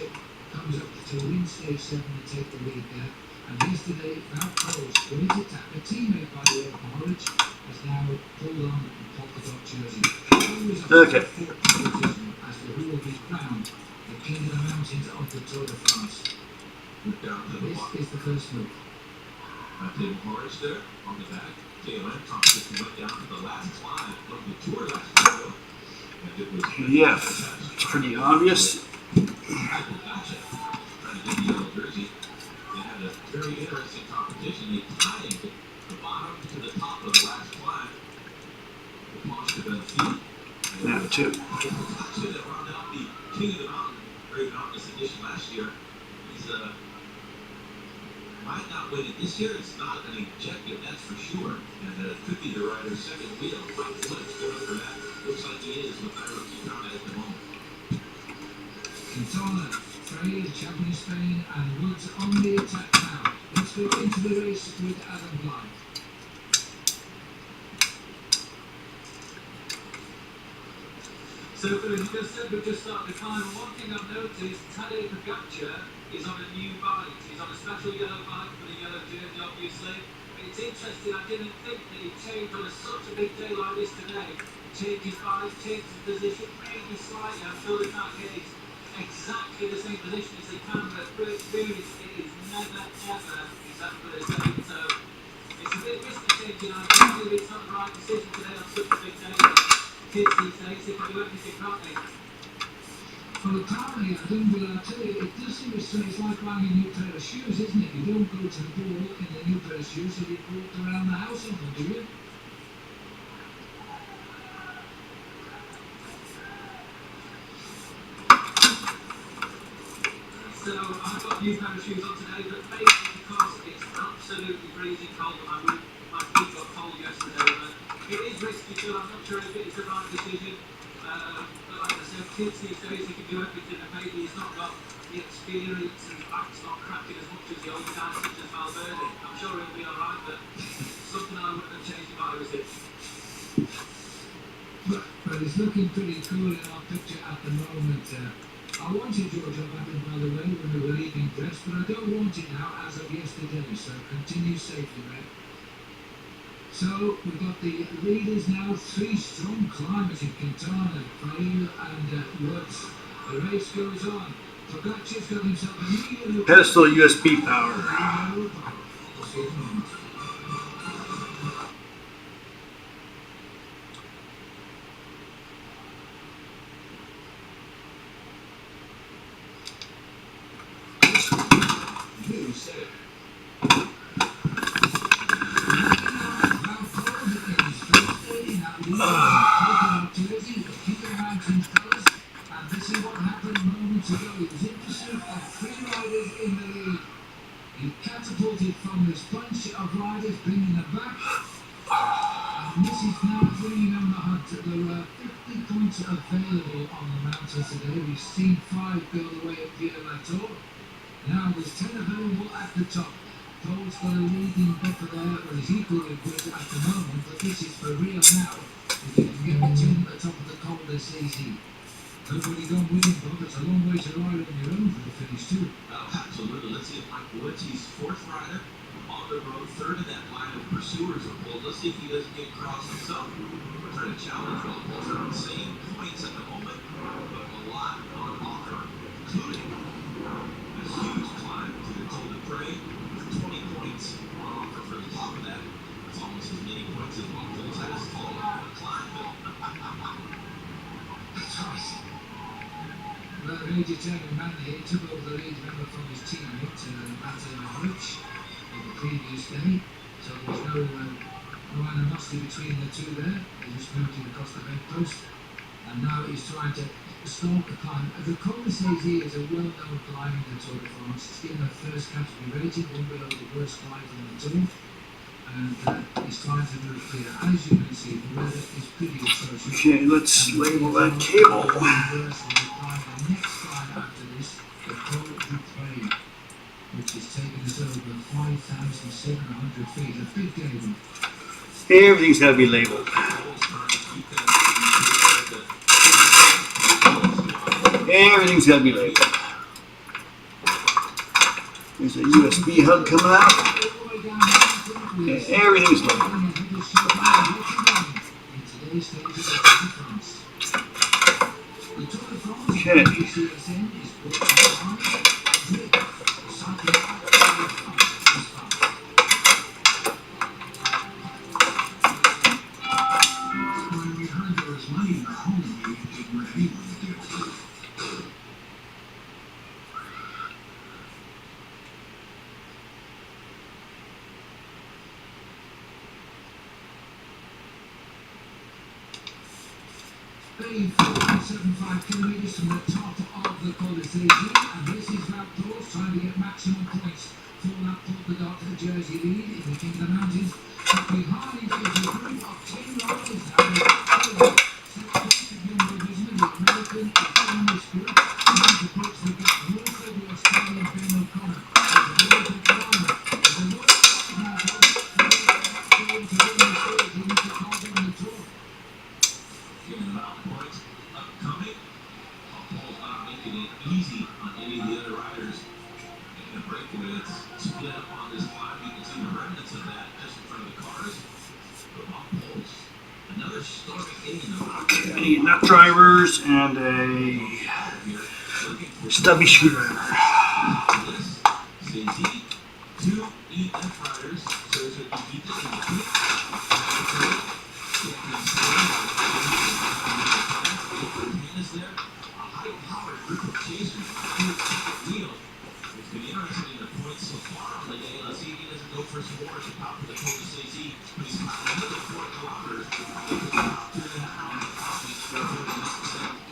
Comes up to win stage 7 and take the lead there. And yesterday, Val Cole's great attack, a teammate by the way of Norwich, has now pulled on the polka dot jersey. Okay. As round, the king of the mountains of the Tour de France. Went down to the This bottom. is the first look. Tim Horace there on the back. KOM competition went down to the last climb of the Tour last year. And it was Yeah, pretty obvious. Michael Gotcha trying to get the yellow jersey. They had a very interesting competition. They timed the bottom to the top of the last climb. The Porsche de Belfield. That too. Gotcha that rounded out the king of the mountain, Great Mountainous edition last year. He's might not win it this year. It's not an objective, that's for sure. And could be the rider's second wheel. Mike Flips going for that. Looks like he is with Ira Quintana at the moment. Quintana, Frey, the champion of Spain, and Woods on the attack now. Let's go into the race with Adam Blythe. So, as you just said, we've just started the climb. One thing I've noticed, Tadej Pogacar is on a new bike. He's on a special yellow bike with a yellow jersey, obviously. But it's interesting, I didn't think that he changed on such a big day like this today. Change his bike, change his position, maybe slightly. I'm sure he can't get exactly the same position as he can, but through experience, it is never, ever exactly the same. So, it's a bit risky changing. I think maybe it's not the right decision today on such a big day. Kids these days, they can do everything, can't they? Well, apparently, I don't believe I tell you, it does seem it's like buying a new pair of shoes, isn't it? You don't go to the ball in a new pair of shoes, so you walk around the house in them, do you? So I've got new pair of shoes on today, but basically because it's absolutely freezing cold and my feet got cold yesterday, but it is risky, so I'm not sure if it is the right decision. But like I said, kids these days, they can do everything, and maybe he's not got the experience and his back's not cracking as much as the older guys such as Valverde. I'm sure he'll be alright, but something I wouldn't have changed if I was him. But it's looking pretty cool in our picture at the moment. I wanted George O'Bannon, by the way, when we were leaving press, but I don't want it now as of yesterday, so continue safely, mate. So we've got the leaders now, three strong climbers in Quintana, Frail and Woods. The race goes on. Pogacar's got himself a new Pedestal USB power. You said it. And this is what happened moments ago. He was in pursuit of three riders in the lead. He catapulted from this bunch of riders, bringing them back. And this is now bringing on the hunt. There were 50 points available on the mountain today. We've seen 5 go the way of Pierre Latour. Now there's 10 available at the top. Paul's got a leading buffer there, but he's equally good at the moment. But this is for real now. If you can get the 10 at the top of the cold, it's easy. Nobody gone with him, Bob. It's a long way to ride on your own for the finish, too. Absolutely. Let's see if Mike Woods, he's fourth rider on the road, third in that line of pursuers of Paul. Let's see if he doesn't get across himself. We're trying to challenge Paul. Both are on the same points at the moment, but a lot on offer, including a huge climb to the Col de Prey with 20 points on offer for the top of that. That's almost as many points as what Paul's has all on the climb, Bill. That's right. Well, a very determined man here took over the lead, remember, from his teammate, Matt Rich, on the previous day. So there's no animosity between the two there. They just moved him across the bedpost. And now he's trying to start the climb. The Col de Saisy is a well-known climb in the Tour de France. It's given a first category rating, one below the worst climb in the Tour. And he's trying to move clear. As you can see, the weather is pretty atrocious. Okay, let's label that cable. The next climb after this, the Col de Prey, which is taking us over 5,700 feet. A big cable. Everything's got to be labeled. Everything's got to be labeled. There's a USB hub coming out. Everything's labeled. Okay. When we heard there was money in the home, we didn't want anyone to deal with it. Being 4.75 kilometres from the top of the Coliseum, and this is Wout Poels trying to get maximum points for that polka dot jersey lead in the King of the Mountains. But behind is a group of 10 riders now. Young riders, the American is in this group. He's approached the gap, and also the Australian Ben O'Connor. There's a lot of drama. There's a lot of drama now. To win the series, he needs to carve on the tour. Giving them out points upcoming. Paul's not making it easy on any of the other riders. In the breakaway, it's split up on this line. You can see the remnants of that just in front of the cars. But Paul's another stormy inning. Any nut drivers and a stubby screwdriver. Two EF riders. So it's a keep this in the peak. Is there a high-powered group of chasers who wheel? It's been interesting in the points so far on the day. Let's see if he doesn't go for some more at the top of the Coliseum. But he's got another 4 kilometers. He could stop 2.5 on the top. He's 4.6.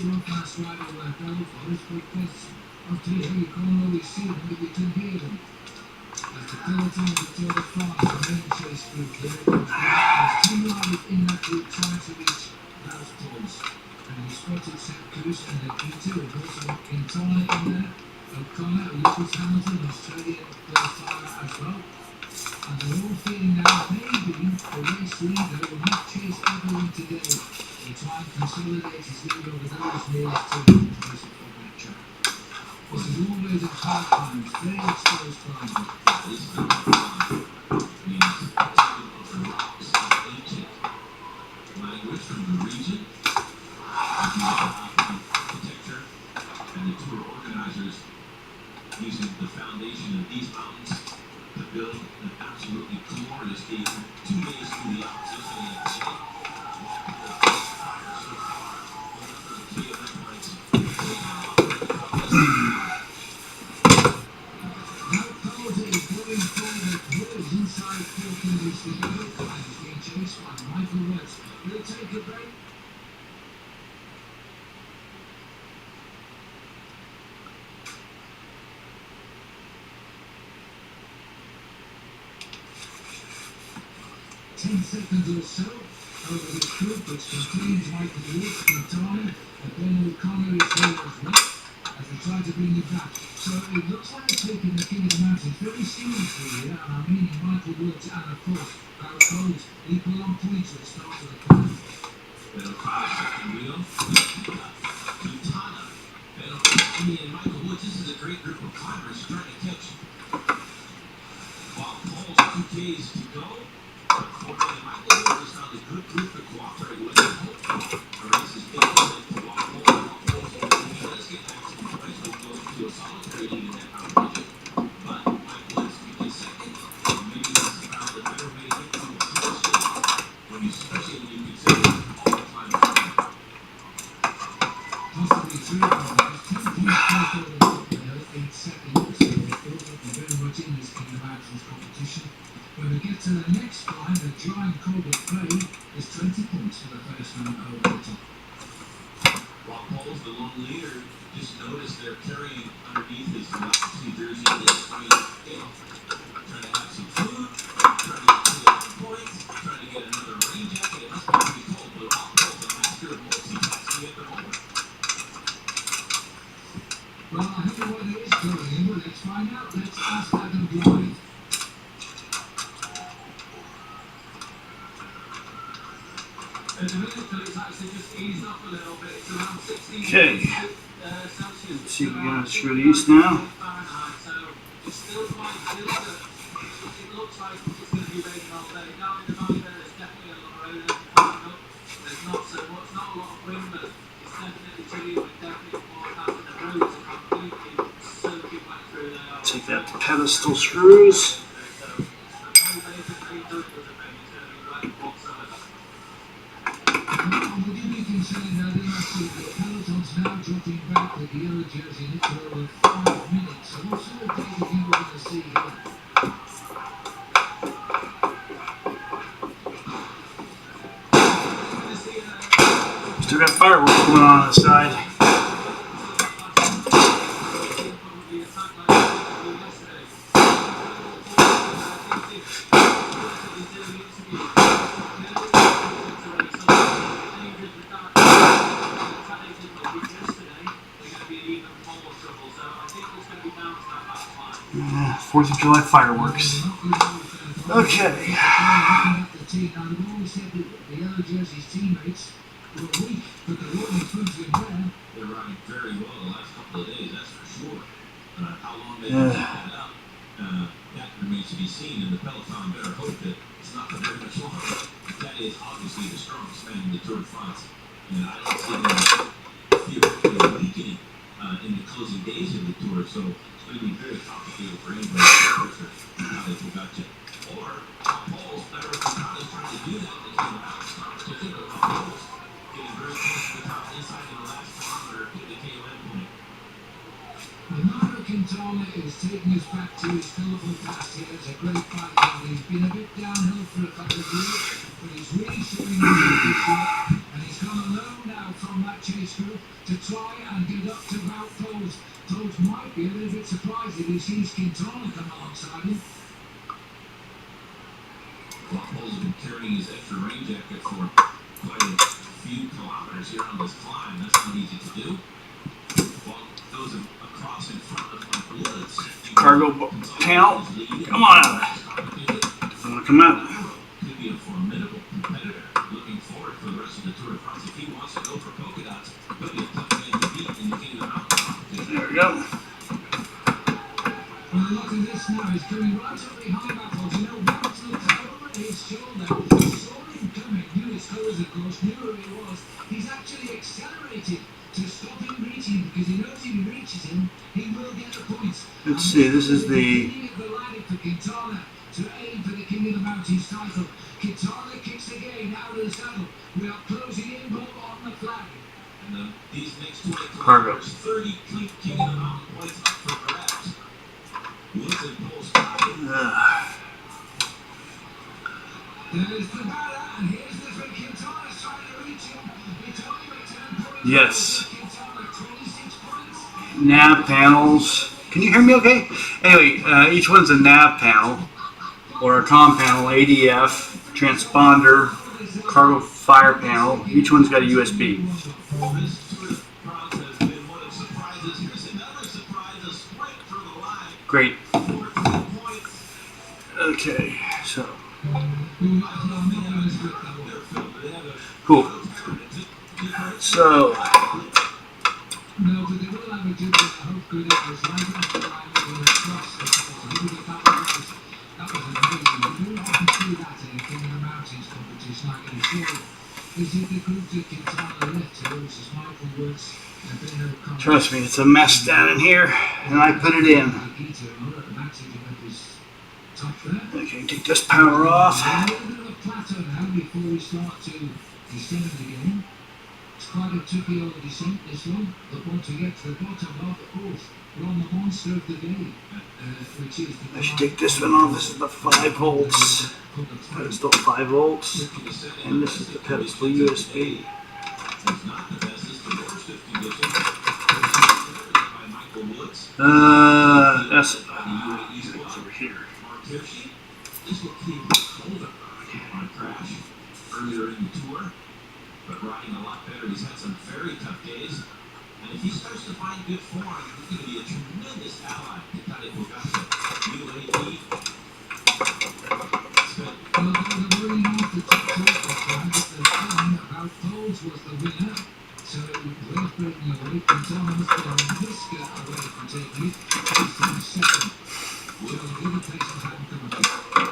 Last ride on that battle for this because of today you can't always see them, but you can hear them. As the third time the Tour de France, the main chase group here, there's 2 riders in that group trying to reach those poles. And you spotted Sepp Kuss and Nikita, we've also got Quintana in there, O'Connor, Lewis Hamilton, Australian qualifier as well. And they're all feeling now maybe the race leader will not chase everyone today. They try and consolidate his lead over those nearest to him to race a full track. This is always a hard climb, very exposed climb. This means of the rocks of ancient language from the region. Architecture and the tour organizers using the foundation of these mountains to build an absolutely glorious game. 2 days through the opposition and today. Inside 4 kilometers to go, and he's being chased by Michael Woods. We'll take a break. Seconds or so over this group, which contains Michael Woods, Quintana, and Ben O'Connor is here as well, as they try to bring it back. So it looks like they're taking the King of the Mountains very seriously here, and I'm meaning Michael Woods and, of course, Wout Poels, equal on points at the start of the climb. Ben O'Connor second wheel. Quintana, Ben O'Connor, and Michael Woods. This is a great group of climbers trying to catch Wout Poels. 2 Ks to go. Michael Woods is found a good group to cooperate with. The race is big for Wout Poels. He does get maximum points when he goes into a solitary lead in that competition. But Michael Woods is second. Maybe this is about the better way to get from the first stage, especially when you consider all the time. Possibly 3 of them, because 10 points close over the top there, 8 seconds, so it feels like they're very much in this King of the Mountains competition. When we get to the next climb, the dry and cold of Bay is 20 points for the first man over the top. Wout Poels, the lone leader, just noticed they're carrying underneath his Velocity jersey this. I mean, trying to have some food, trying to get some points, trying to get another rain jacket. It must be pretty cold, but Wout Poels, a master of multitasking at the moment. Well, I don't know what it is going in, but let's find out. Let's ask Adam Blythe. At the minute, it's actually just eased up a little bit. It's around 16 Okay. Celsius. Let's see if we can screw these now. So it's still quite still. it looks like it's going to be raining all day. Down in the valley there's definitely a lot of rain coming up. There's not so much, not a lot of wind, but it's definitely chilly with definitely forecasting the roads are completely soaking wet through there. Take that pedestal screws. Would you be concerned that in our city, the peloton's now dropping back with the yellow jersey in it for over 5 minutes? So what sort of data do you want to see here? Still got fireworks going on the side. Yeah, 4th of July fireworks. Okay. The yellow jersey's teammates were weak, but the rolling proves them well. They're running very well the last couple of days, that's for sure. How long they can keep that up, that remains to be seen, and the Peloton better hope that it's not for very much longer. That is obviously the strongest man in the Tour de France, and I don't see them theoretically weakening in the closing days of the Tour, so it's going to be very complicated for anybody to how they forgot to. Or Paul's better than how they're trying to do that. They came out to think of Paul's getting very close to the top inside of the last kilometer to the KOM point. Nairo Quintana is taking us back to his colourful past here as a great fighter. He's been a bit downhill for a couple of years, but he's really showing himself this year, and he's gone alone now from that chase group to try and get up to Wout Poels. Poels might be a little bit surprised if he sees Quintana come alongside him. Poels has been carrying his extra rain jacket for quite a few kilometers here on this climb. That's not easy to do. Well, those across in front of my Woods. Cargo panel. Come on out. I'm gonna come out. Could be a formidable competitor. Looking forward for the rest of the Tour de France. If he wants to go for polka dots, he'll be a tough man to beat in the King of the Mountain. There we go. Well, look at this now. He's coming right up behind Apples. You know, Wout looked over his shoulder. Saw him coming. Knew his colours, of course. Knew who he was. He's actually accelerated to stop him reaching because he knows if he reaches him, he will get the points. Let's see. This is the for Quintana to aim for the King of the Mountains title. Quintana kicks again out of the saddle. We are closing in Bob on the flag. And these next 20 cargo. kilometers, 30 King of the Mountain points up for grabs. Woods and Poels tied. There's the battle, and here's the three. Quintana's trying to reach him. It's only a 10 point. yes. Quintana, 26 points. Nav panels. Can you hear me okay? Anyway, each one's a nav panel or a comm panel, ADF, transponder, cargo fire panel. Each one's got a USB. Great. Okay, so. Cool. So. No, but they will have a good hope good it was right off the line with a cross. That was amazing. You don't often see that in a King of the Mountains competition like in a show. Is it the group that Quintana left to, which is Michael Woods and Ben O'Connor? Trust me, it's a mess down in here, and I put it in. Okay, take this power off. A little bit of a plateau now before we start to descend again. It's quite a tricky old descent, this one, but once we get to the bottom of course, we're on the monster of the day, which is the... I should take this one off. This is the 5 volts. Pedestal 5 volts. And this is the pedestal USB. That's over here. This will keep Holder on a crash earlier in the tour, but riding a lot better. He's had some very tough days, and if he starts to find good form, he's going to be a tremendous ally to Tadej Pogačar. UAE. Well, they're running off the top of the flag, but the fun about Poels was the winner. So worth breaking away. Quintana must be a whisker away from taking it. He's in second. So the other places haven't come up.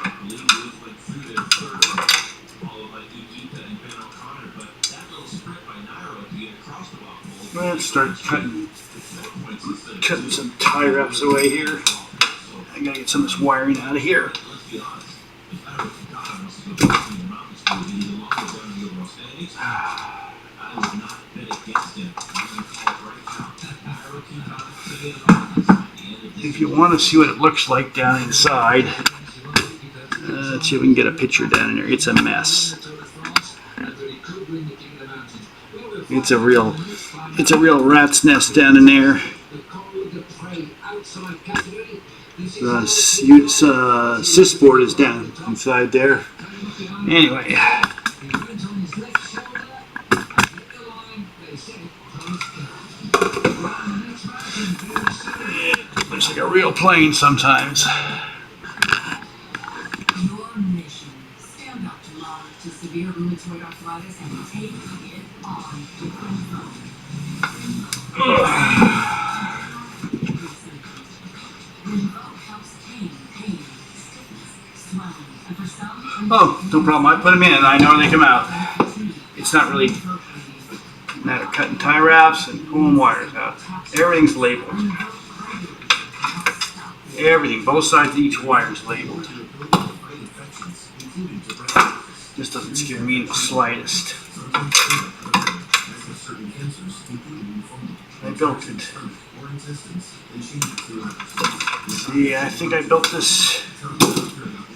Let's start cutting some tie wraps away here. I gotta get some of this wiring out of here. If you want to see what it looks like down inside, let's see if we can get a picture down in there. It's a mess. It's a real rat's nest down in there. The sys board is down inside there. Anyway, looks like a real plane sometimes. Your mission: stand up to severe rheumatoid arthritis and take it on. Oh, no problem. I put them in and I know they come out. It's not really a matter of cutting tie wraps and pulling wires out. Everything's labeled. Everything, both sides of each wire is labeled. This doesn't scare me in the slightest. I built it. See, I think I built this,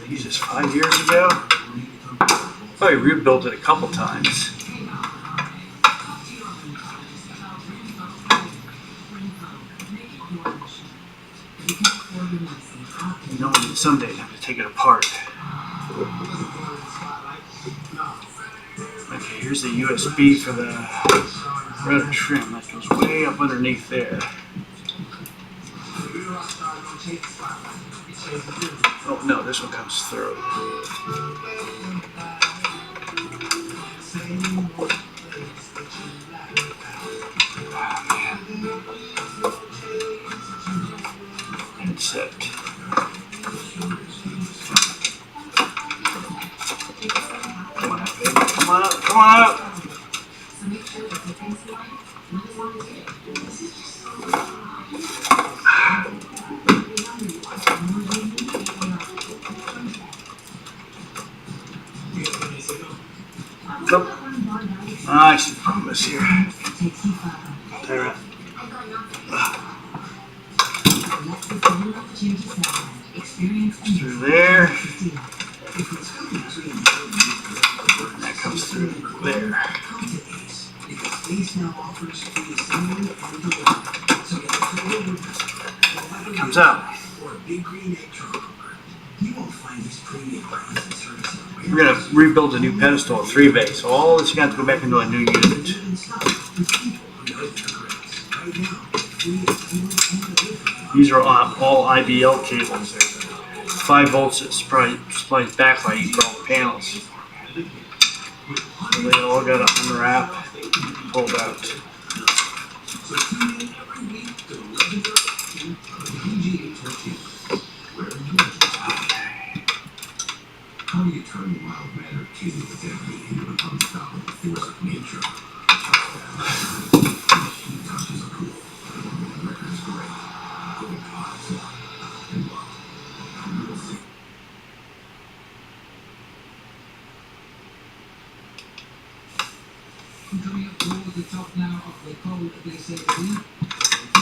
Jesus, 5 years ago. Probably rebuilt it a couple times. You know, someday I have to take it apart. Okay, here's the USB for the rotor trim. That goes way up underneath there. Oh no, this one comes through. Headset. Come on out, baby. Come on out. Come on out. Nope. I see this here. Tie wrap. Through there. That comes through there. Comes out. We're going to rebuild a new pedestal, a 3-bay, so all this is going to have to go back into a new unit. These are all IBL cables. 5 volts that supplies backlighting for all the panels. So they all got to unwrap, pulled out. How do you turn mild-mannered king with empty into an unstoppable force of nature? He touches a cool. The record is great. Going hot and love. You will see. Coming up towards the top now of the cold, they say lead.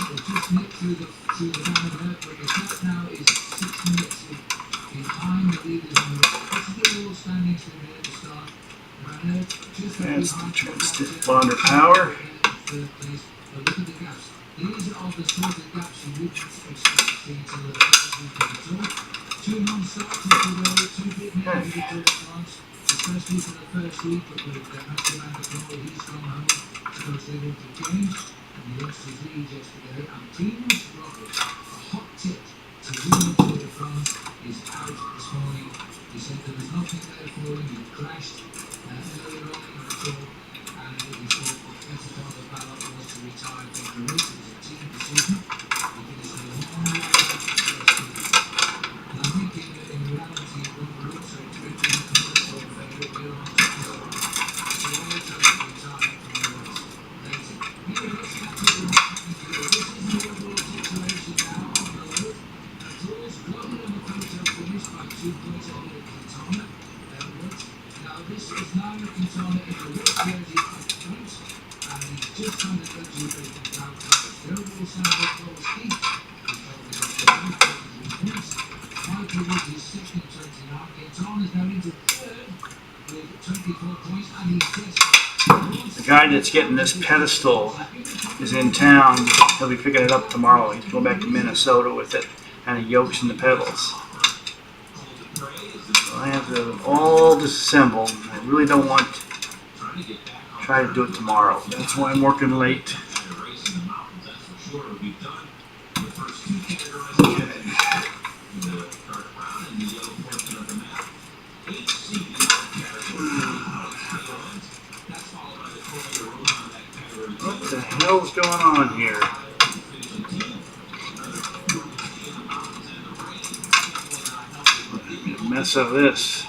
We'll just nip through the downhill, but the top now is 6 minutes behind the leaders on the all standings from here to start. That's the transponder power. Third place, but look at the gaps. These are the sort of gaps you would expect to see until the first week of the tour. 2 non-starters today, 2 big names in the Tour de France. Especially for the first week, but with Matthew Van Der Poel, he's gone home to go to the games. And he lost his lead yesterday. And Primož Roglič, a hot tip to win the Tour de France, is out this morning. He said there was nothing there for him. He crashed earlier on in the tour, and he thought the better part of ballot was to retire from the race. It was a team decision. He finished a long way out of the first team. And I think in reality, we were also drinking another sort of favourite beer on top of it. So we're going to retire from the race later. Here it is. It's Nairo Quintana in the red jersey up front, and he's just trying to graduate from down Thomas. The overall sound of goal speed. Michael was his second 29. Quintana's now into third with 24 points, and he's just The guy that's getting this pedestal is in town. He'll be picking it up tomorrow. He's going back to Minnesota with it, and he yokes in the pedals. So I have to all disassemble. I really don't want to try to do it tomorrow. That's why I'm working late. What the hell's going on here? Mess of this.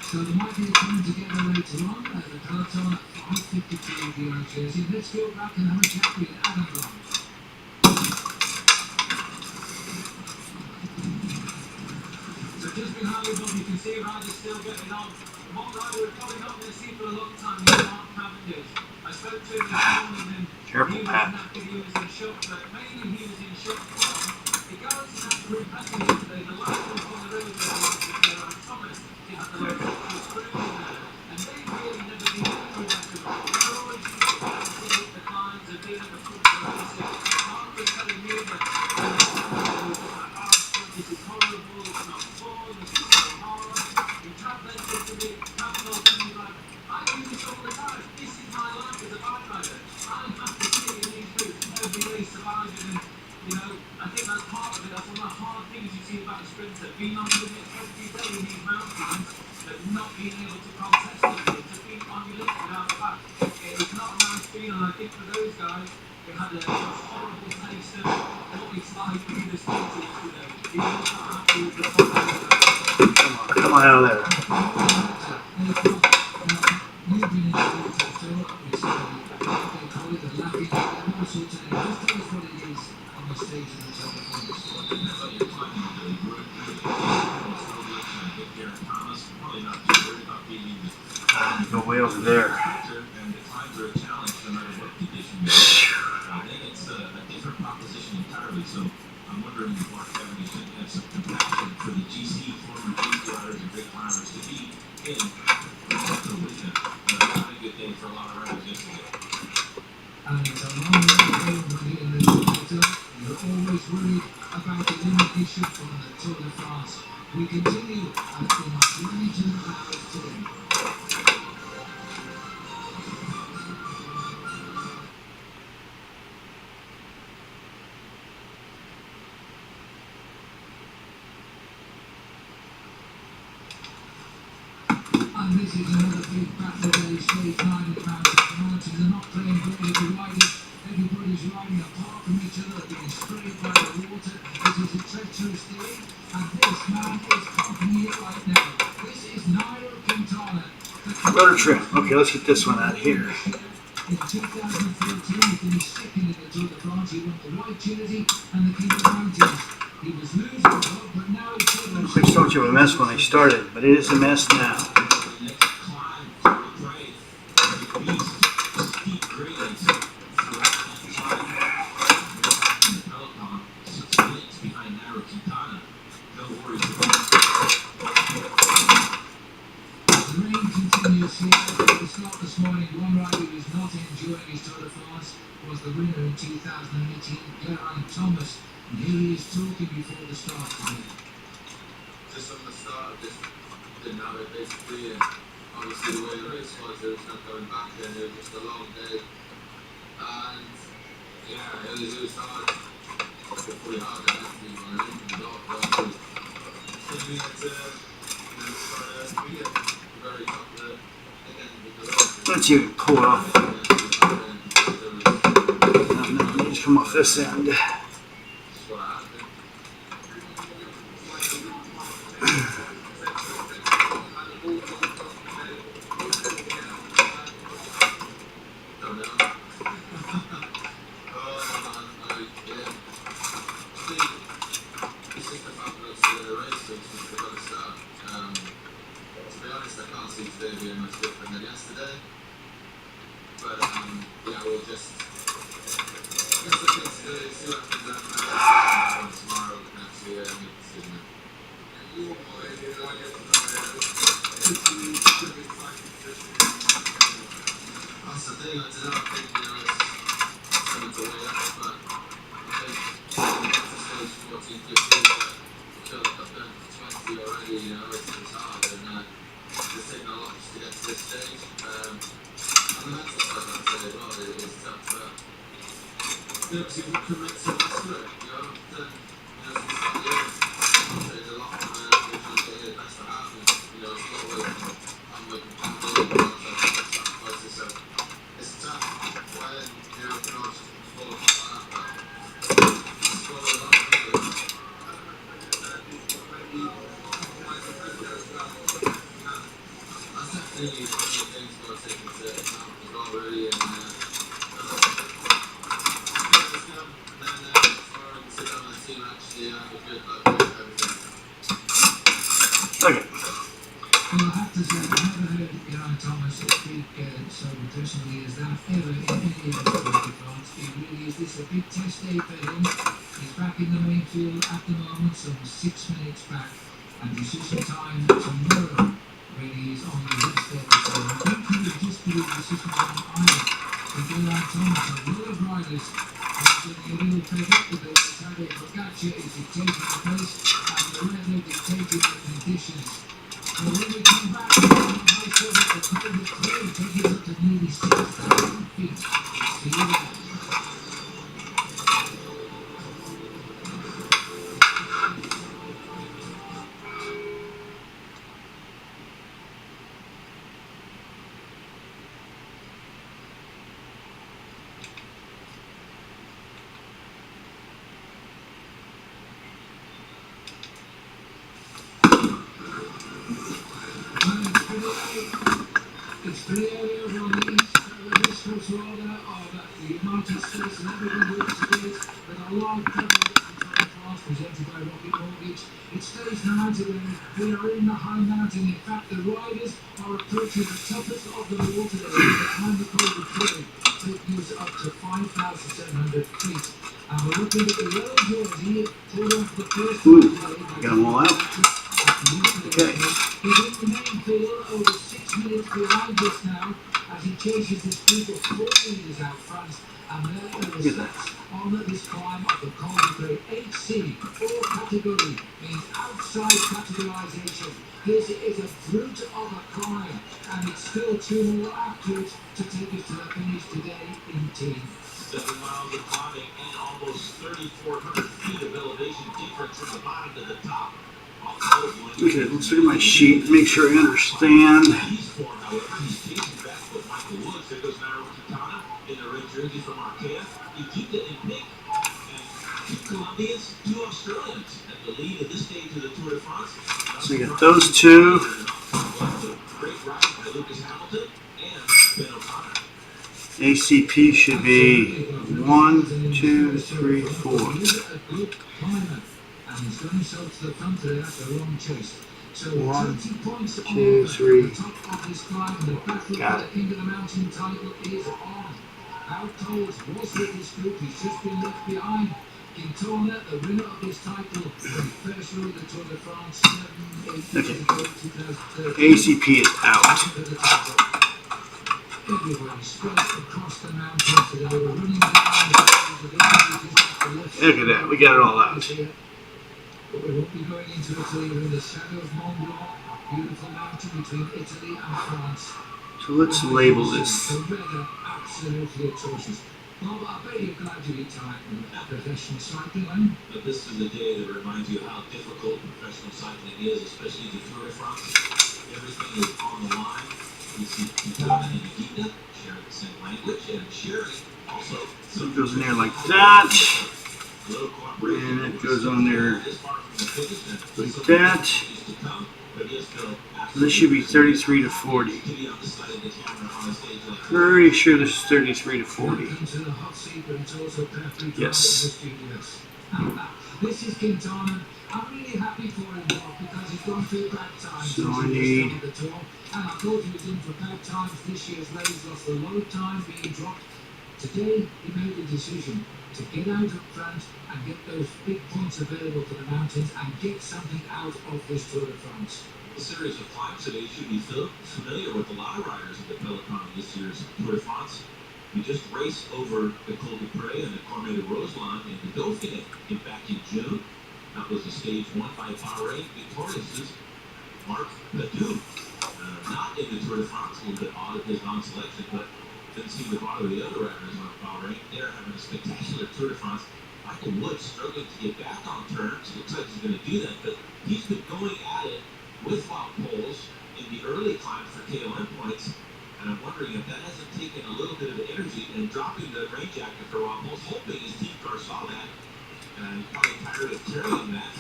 So there might be a time together later on the peloton at 5:52 of the orange jersey. Let's go back and have a chat with Adam Blanc. So just behind you, Bob, you can see Ryder's still getting on. One rider we're probably not going to see for a long time is Mark Cavendish. I spoke to him this morning and Careful, he was Pat. knackered, he was in shock, but mainly he was in shock from the guys that had to repack him yesterday. The last one on the road was Thomas. He had the last two screws in there. And they've really never been able to repack him. They're always used to bouncing up the climbs and being at the front of the races. Mark was telling me that this is horrible, it's not fun, this is so hard. He translated to me, Campbell, and he's like, I do this all the time. This is my life as a bike rider. I have to sit in these boots every day surviving. And, you know, I think that's part of it. That's one of the hard things you see about a sprinter. Being on the limit every day in these mountains, but not being able to contest them, just being on your limit without the back. It's not a nice feeling. I think for those guys, they had a horrible taste of what it's like to be the sprinter yesterday. He was not happy with the performance. Come on out of there. Go way over there. I'm wondering if Mark Cavendish should have some compassion for the GC former GC riders and big climbers to be in the wisdom. Not a good day for a lot of riders yesterday. And it's a long way home when you're in the Tour. You're always worried about the elimination from the Tour de France. We continue in our journey to the Paris today. And this is another big battle day, straight line around the mountains. They're not playing great with the riders. Everybody's riding apart from each other, being sprayed by the water. It is a treacherous day, and this man is company it right now. This is Nairo Quintana. Rotor trim. Okay, let's get this one out here. In 2014, he finished second in the Tour de France. He won the white jersey and the King of Mountains. He was losing, but now he's taking Looks like so much of a mess when I started, but it is a mess now. This morning, one rider who is not enjoying his Tour de France was the winner in 2018, Geraint Thomas. And here he is talking before the start today. Just from the start, just didn't have it basically, and obviously the way the race was, there was no going back, and it was just a long day. And yeah, it was hard. It was pretty hard to actually run into the dog, but we had to, we get very tough again with the road. Let's see if we can pull it off. No, just come off this end. obviously today being much different than yesterday. But yeah, we'll just look into today, see what happens after tomorrow, we can actually make a decision. That's the thing, I don't think, it's something to weigh up, but I think when you get to stage 14, 15, but I feel like I've done 20 already, it's hard, and it's taken a lot just to get to this stage. And the mental side, I'd say, as well, is tough, but obviously we commit to master it, then, since the start of the year, I've trained a lot, and we're trying to get here the best I have, and, it's a lot of work, I'm working from day, but I've sacrifices, so it's tough when, we can all just fall apart like that, but it's all about it. That's definitely one of the things we've got to take into account as well, really, and Okay. Well, I have to say, I've never heard Geraint Thomas speak so personally as that ever in any of the Tour de France. It really is this a big test day for him. He's back in the main field at the moment, some 6 minutes back, and decision time tomorrow when he's on the rest day. So I don't think it'll just be a decision time either for Geraint Thomas. A lot of riders are getting a little fed up with it. Tadej Pogacar is dictating the pace, and Lorenzo dictating the conditions. And when we come back, we saw that the time is clear, taking up to nearly 6,000 feet. See you again. It's pretty early over on the east coast rather of the United States, and everyone looks at it with a live coverage of the Tour de France presented by Rocket Mortgage. It stays now today. We are in the high mountain. In fact, the riders are approaching the toughest of them all today. The time the cold will carry taking us up to 5,700 feet. And we're looking at the yellow jersey pulled off the first Got them all out. Okay. He's in the main field over 6 minutes behind us now as he chases this group of 4 leaders out front. And there are the stats on this climb of the Col de Grey HC. All category means outside categorization. This is a brute of a climb, and it's still 2 more after it to take us to the finish today in team. 7 miles of climbing and almost 3,400 feet of elevation difference from the bottom to the top. Okay, let's look at my sheet, make sure I understand. He's form, however, he's chasing back with Michael Woods. There goes Nairo Quintana in the red jersey from Arkea. Ikita and Pick, and 2 Colombians, 2 Australians at the lead at this stage of the Tour de France. So you got those two. Great ride by Lucas Hamilton and Ben O'Connor. ACP should be 1, 2, 3, 4. And he's got himself to the front today after a long chase. So 1, 20 points 2, 3. on the top of this climb. The battle for the King of the Mountain title is on. Out Tolls was with this group. He's just been left behind. Quintana, the winner of this title, when he first rode the Tour de France 7, 8 years ago, 2013. ACP is out. Everybody spread across the mountain today. We're running down the Look at that, we got it all out. But we won't be going into Italy. We're in the shadow of Mont Blanc, beautiful mountain between Italy and France. So let's label this. The weather absolutely atrocious. Bob, I bet you're glad to be tired of professional cycling, eh? But this is the day that reminds you how difficult professional cycling is, especially the Tour de France. Everything is on the line. We see Quintana and Ikita sharing the same language, and sharing also. So it goes in there like that. And it goes on there like that. So this should be 33 to 40. Pretty sure this is 33 to 40. Yes. This is Quintana. I'm really happy for him, Bob, because he's gone through bad times. So I need. And I thought he was in for bad times. This year's race lost a lot of time being dropped. Today, he made a decision to get out up front and get those big points available for the mountains and get something out of this Tour de France. The series of climbs today should be familiar with a lot of riders in the peloton this year's Tour de France. We just raced over the Col de Pré and the Cormet de Roseland in the Dauphiné back in June. That was a stage won by Bahrain victorious Marc Ledoux. Not in the Tour de France, a little bit odd of his non-selection, but didn't seem to bother the other riders on Bahrain. They're having a spectacular Tour de France. Michael Woods struggling to get back on turns. Looks like he's going to do that, but he's been going at it with wild poles in the early climbs for KOM points. And I'm wondering if that hasn't taken a little bit of energy and dropping the rain jacket for wild poles, hoping his team car saw that. And he's probably tired of carrying that.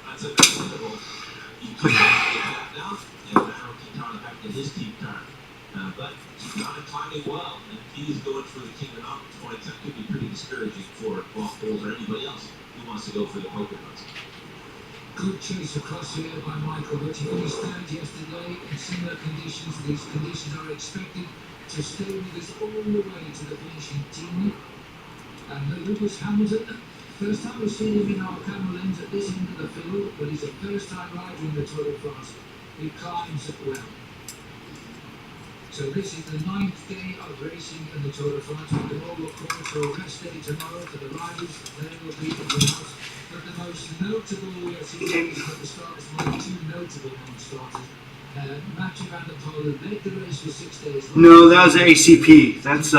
That's understandable. He can get that now, and Mauro Quintana back to his team car. But Quintana climbing well, and if he's going for the King of Mountain points, that could be pretty discouraging for wild poles or anybody else who wants to go for the poker runs. Good chase across here by Michael, but he finished third yesterday in similar conditions. These conditions are expected to stay with us all the way to the finishing team. And Lewis Hamilton, first time we've seen him in our camera lens at this end of the field, but he's a first-time rider in the Tour de France. He climbs it well. So this is the 9th day of racing in the Tour de France. We can all look forward to a rest day tomorrow for the riders. They will be in the house. But the most notable we have seen is that the starters were two notable non-starters. Matthew Van Der Poel led the race for 6 days. No, that was ACP. That's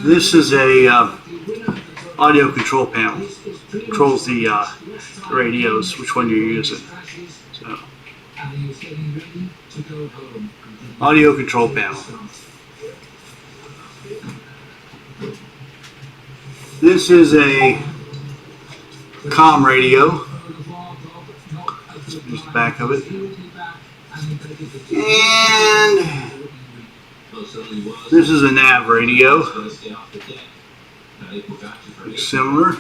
This is a audio control panel. Controls the radios, which one you're using. So, audio control panel. This is a comm radio. Just the back of it. And this is a nav radio. Similar.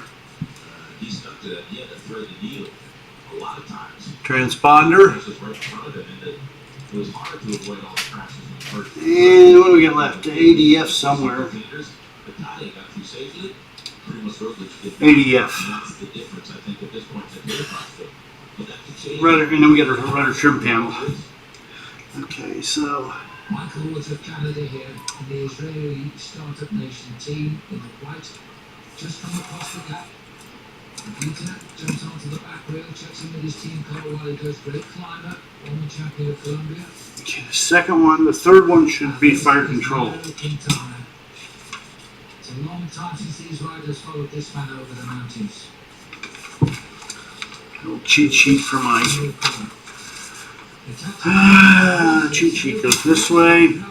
Transponder. And what do we got left? ADF somewhere. ADF. Rudder, and then we got a rudder trim panel. Okay, so Michael Woods of Canada here in the Israeli startup nation team in the white. Just come across the gap. Peter jumps onto the back rail, checks in with his team car while he goes. Great climber, former champion of Colombia. Okay, the second one, the third one should be fire control. It's a long time since these riders followed this man over the mountains. A little cheat sheet for my cheat sheet goes this way.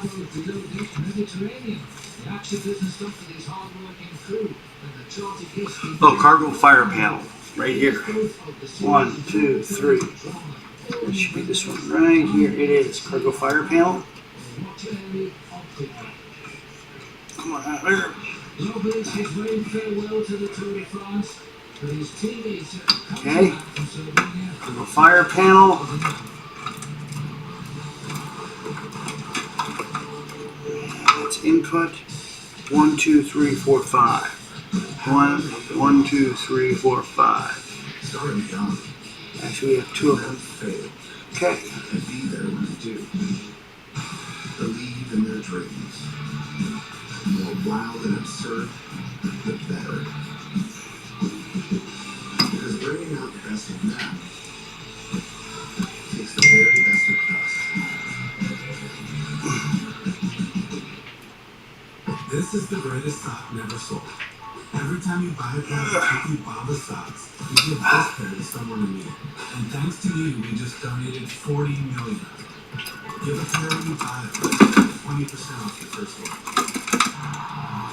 Oh, cargo fire panel right here. 1, 2, 3. It should be this one right here. It is cargo fire panel. Come on out there. Okay. Cargo fire panel. That's input. 1, 2, 3, 4, 5. 1, 1, 2, 3, 4, 5. Actually, we have 2 of them. Okay. And be there when they do. Believe in their dreams. The more wild and absurd, the better. Because bringing out the best of them takes the very best of us. This is the greatest sock never sold. Every time you buy a pair of Chicky Baba socks, you give this pair to someone in need. And thanks to you, we just donated 40 million. Give a pair when you buy it, 20% off the first one.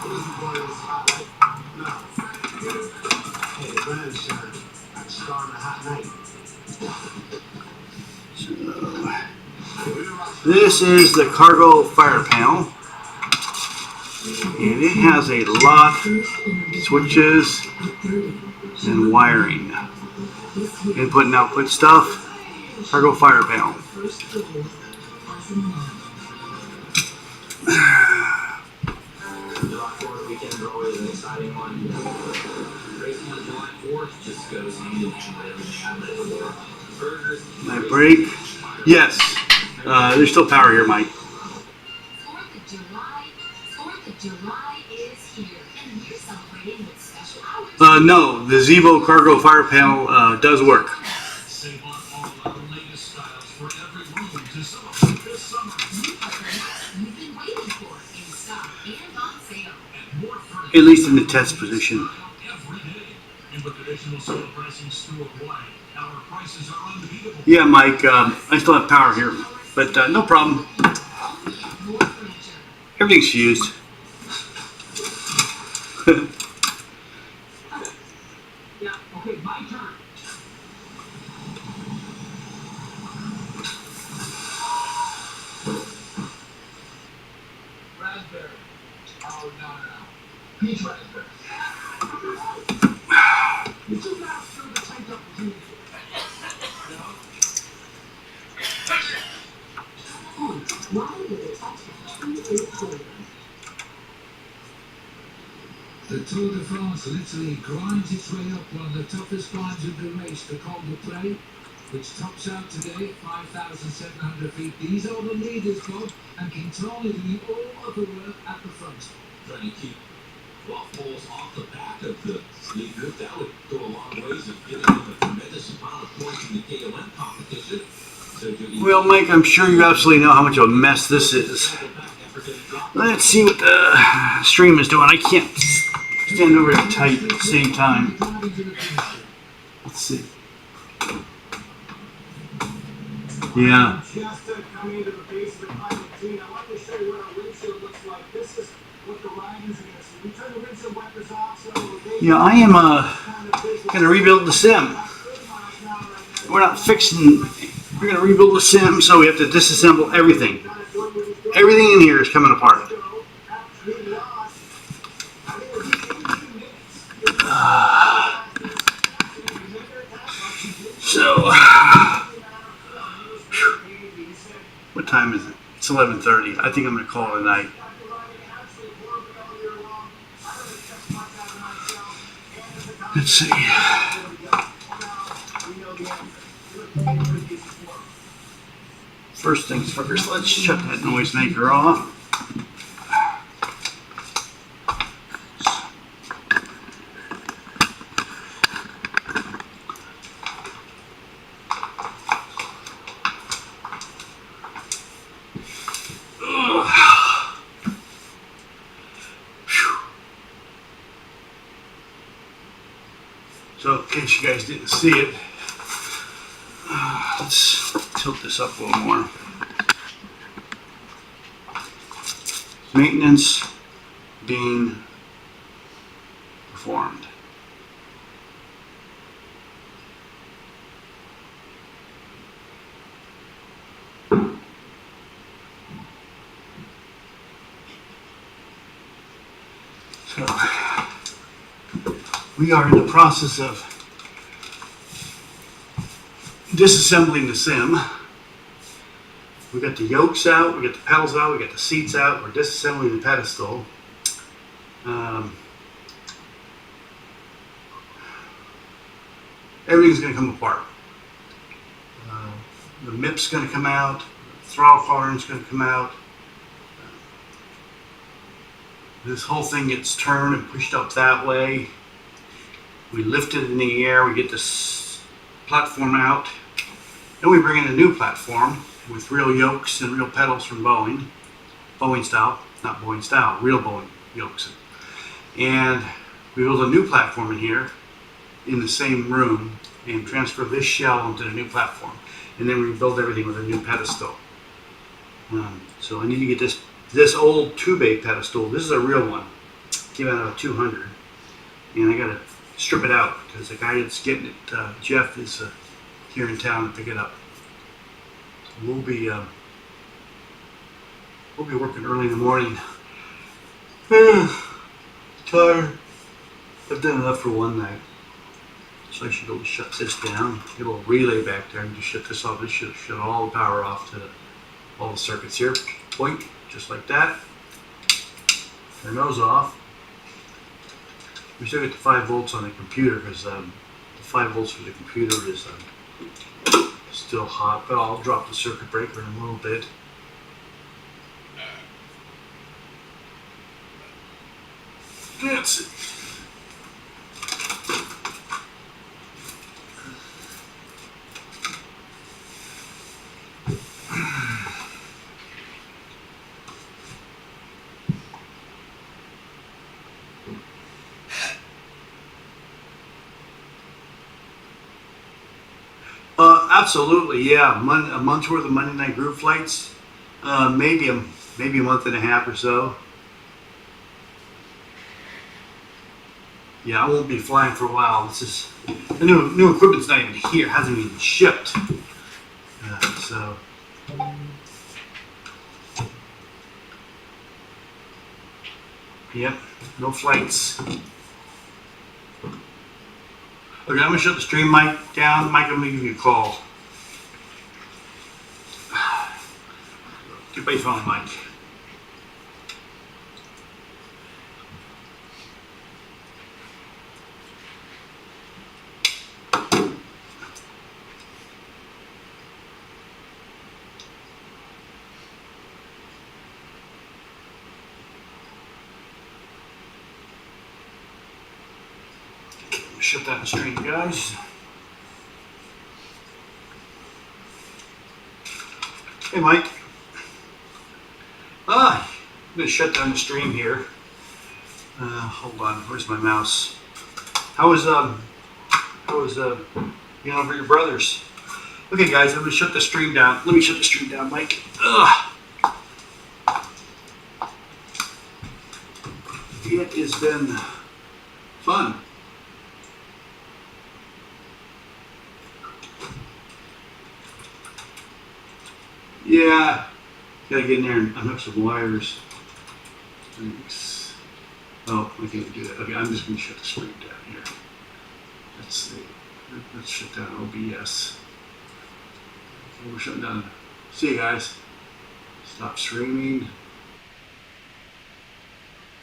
What is the point of the spotlight? No. Hey, the brand shine. Like a star on a hot night. So, this is the cargo fire panel. And it has a lot of switches and wiring. Input and output stuff. Cargo fire panel. July 4th weekend is always an exciting one. Racing on July 4th just goes hand in hand with everything I live for. Burgers. My break. Yes. There's still power here, Mike. 4th of July is here, and we're celebrating with special hours. No, the Zevo cargo fire panel does work. Save on all our latest styles for every room to celebrate this summer. New products you've been waiting for in stock and on sale. And more furniture. At least in the test position. Every day. And with additional sale pricing store-wide, our prices are unbeatable. Yeah, Mike, I still have power here, but no problem. More furniture. Everything's fused. Yeah, okay, my turn. Raspberry. Oh, no. Peach raspberry. Did you not fill the tank up with you? Why would it touch it? The Tour de France literally grinds its way up one of the toughest climbs of the race, the Col de Pré, which tops out today, 5,700 feet. These are the leaders, Bob, and Quintana doing all of the work at the front. Trying to keep waffles off the back of the lead group. That would go a long ways of giving them a tremendous amount of points in the KOM competition. Well, Mike, I'm sure you absolutely know how much of a mess this is. Let's see what the stream is doing. I can't stand over and type at the same time. Let's see. Yeah. Just coming into the base of the climate machine, I wanted to show you what our windshield looks like. This is what the riders are going to see. We turn the windshield wipers off, so Yeah, I am going to rebuild the sim. We're not fixing. We're going to rebuild the sim, so we have to disassemble everything. Everything in here is coming apart. So, what time is it? It's 11:30. I think I'm going to call it a night. Let's see. First things first, let's shut that noisemaker off. So, in case you guys didn't see it, let's tilt this up a little more. Maintenance being performed. So, we are in the process of disassembling the sim. We got the yokes out, we got the pedals out, we got the seats out, we're disassembling the pedestal. Everything's going to come apart. The MIP's going to come out, the throttle tolerance is going to come out. This whole thing gets turned and pushed up that way. We lift it in the air, we get this platform out. Then we bring in a new platform with real yokes and real pedals from Boeing. Boeing style, not Boeing style, real Boeing yokes. And we build a new platform in here in the same room and transfer this shell into the new platform. And then we build everything with a new pedestal. So I need to get this old 2-bay pedestal. This is a real one. Came out of a 200. And I got to strip it out because the guy that's getting it, Jeff, is here in town to pick it up. So we'll be working early in the morning. Tired. I've done enough for one night. So I should be able to shut this down. Get a little relay back there and just shut this off. This should shut all the power off to all the circuits here. Point, just like that. Turn those off. We still get the 5 volts on the computer because the 5 volts for the computer is still hot, but I'll drop the circuit breaker in a little bit. That's it. Absolutely, yeah. A month's worth of Monday Night Groove flights, maybe a month and a half or so. Yeah, I won't be flying for a while. This is the new equipment's not even here; hasn't even shipped. So. Yep, no flights. Okay, I'm gonna shut the stream mic down. Mike, I'm gonna give you a call. Get by your phone, Mike. Shut that stream, guys. Hey, Mike. I'm gonna shut down the stream here. Hold on. Where's my mouse? How was being over your brothers? Okay, guys. I'm gonna shut the stream down. Let me shut the stream down, Mike. It has been fun. Yeah, gotta get in there and unhook some wires. Thanks. Oh, I can't do that. Okay, I'm just gonna shut the stream down here. Let's see. Let's shut down OBS. Okay, we're shutting down. See you guys. Stop streaming.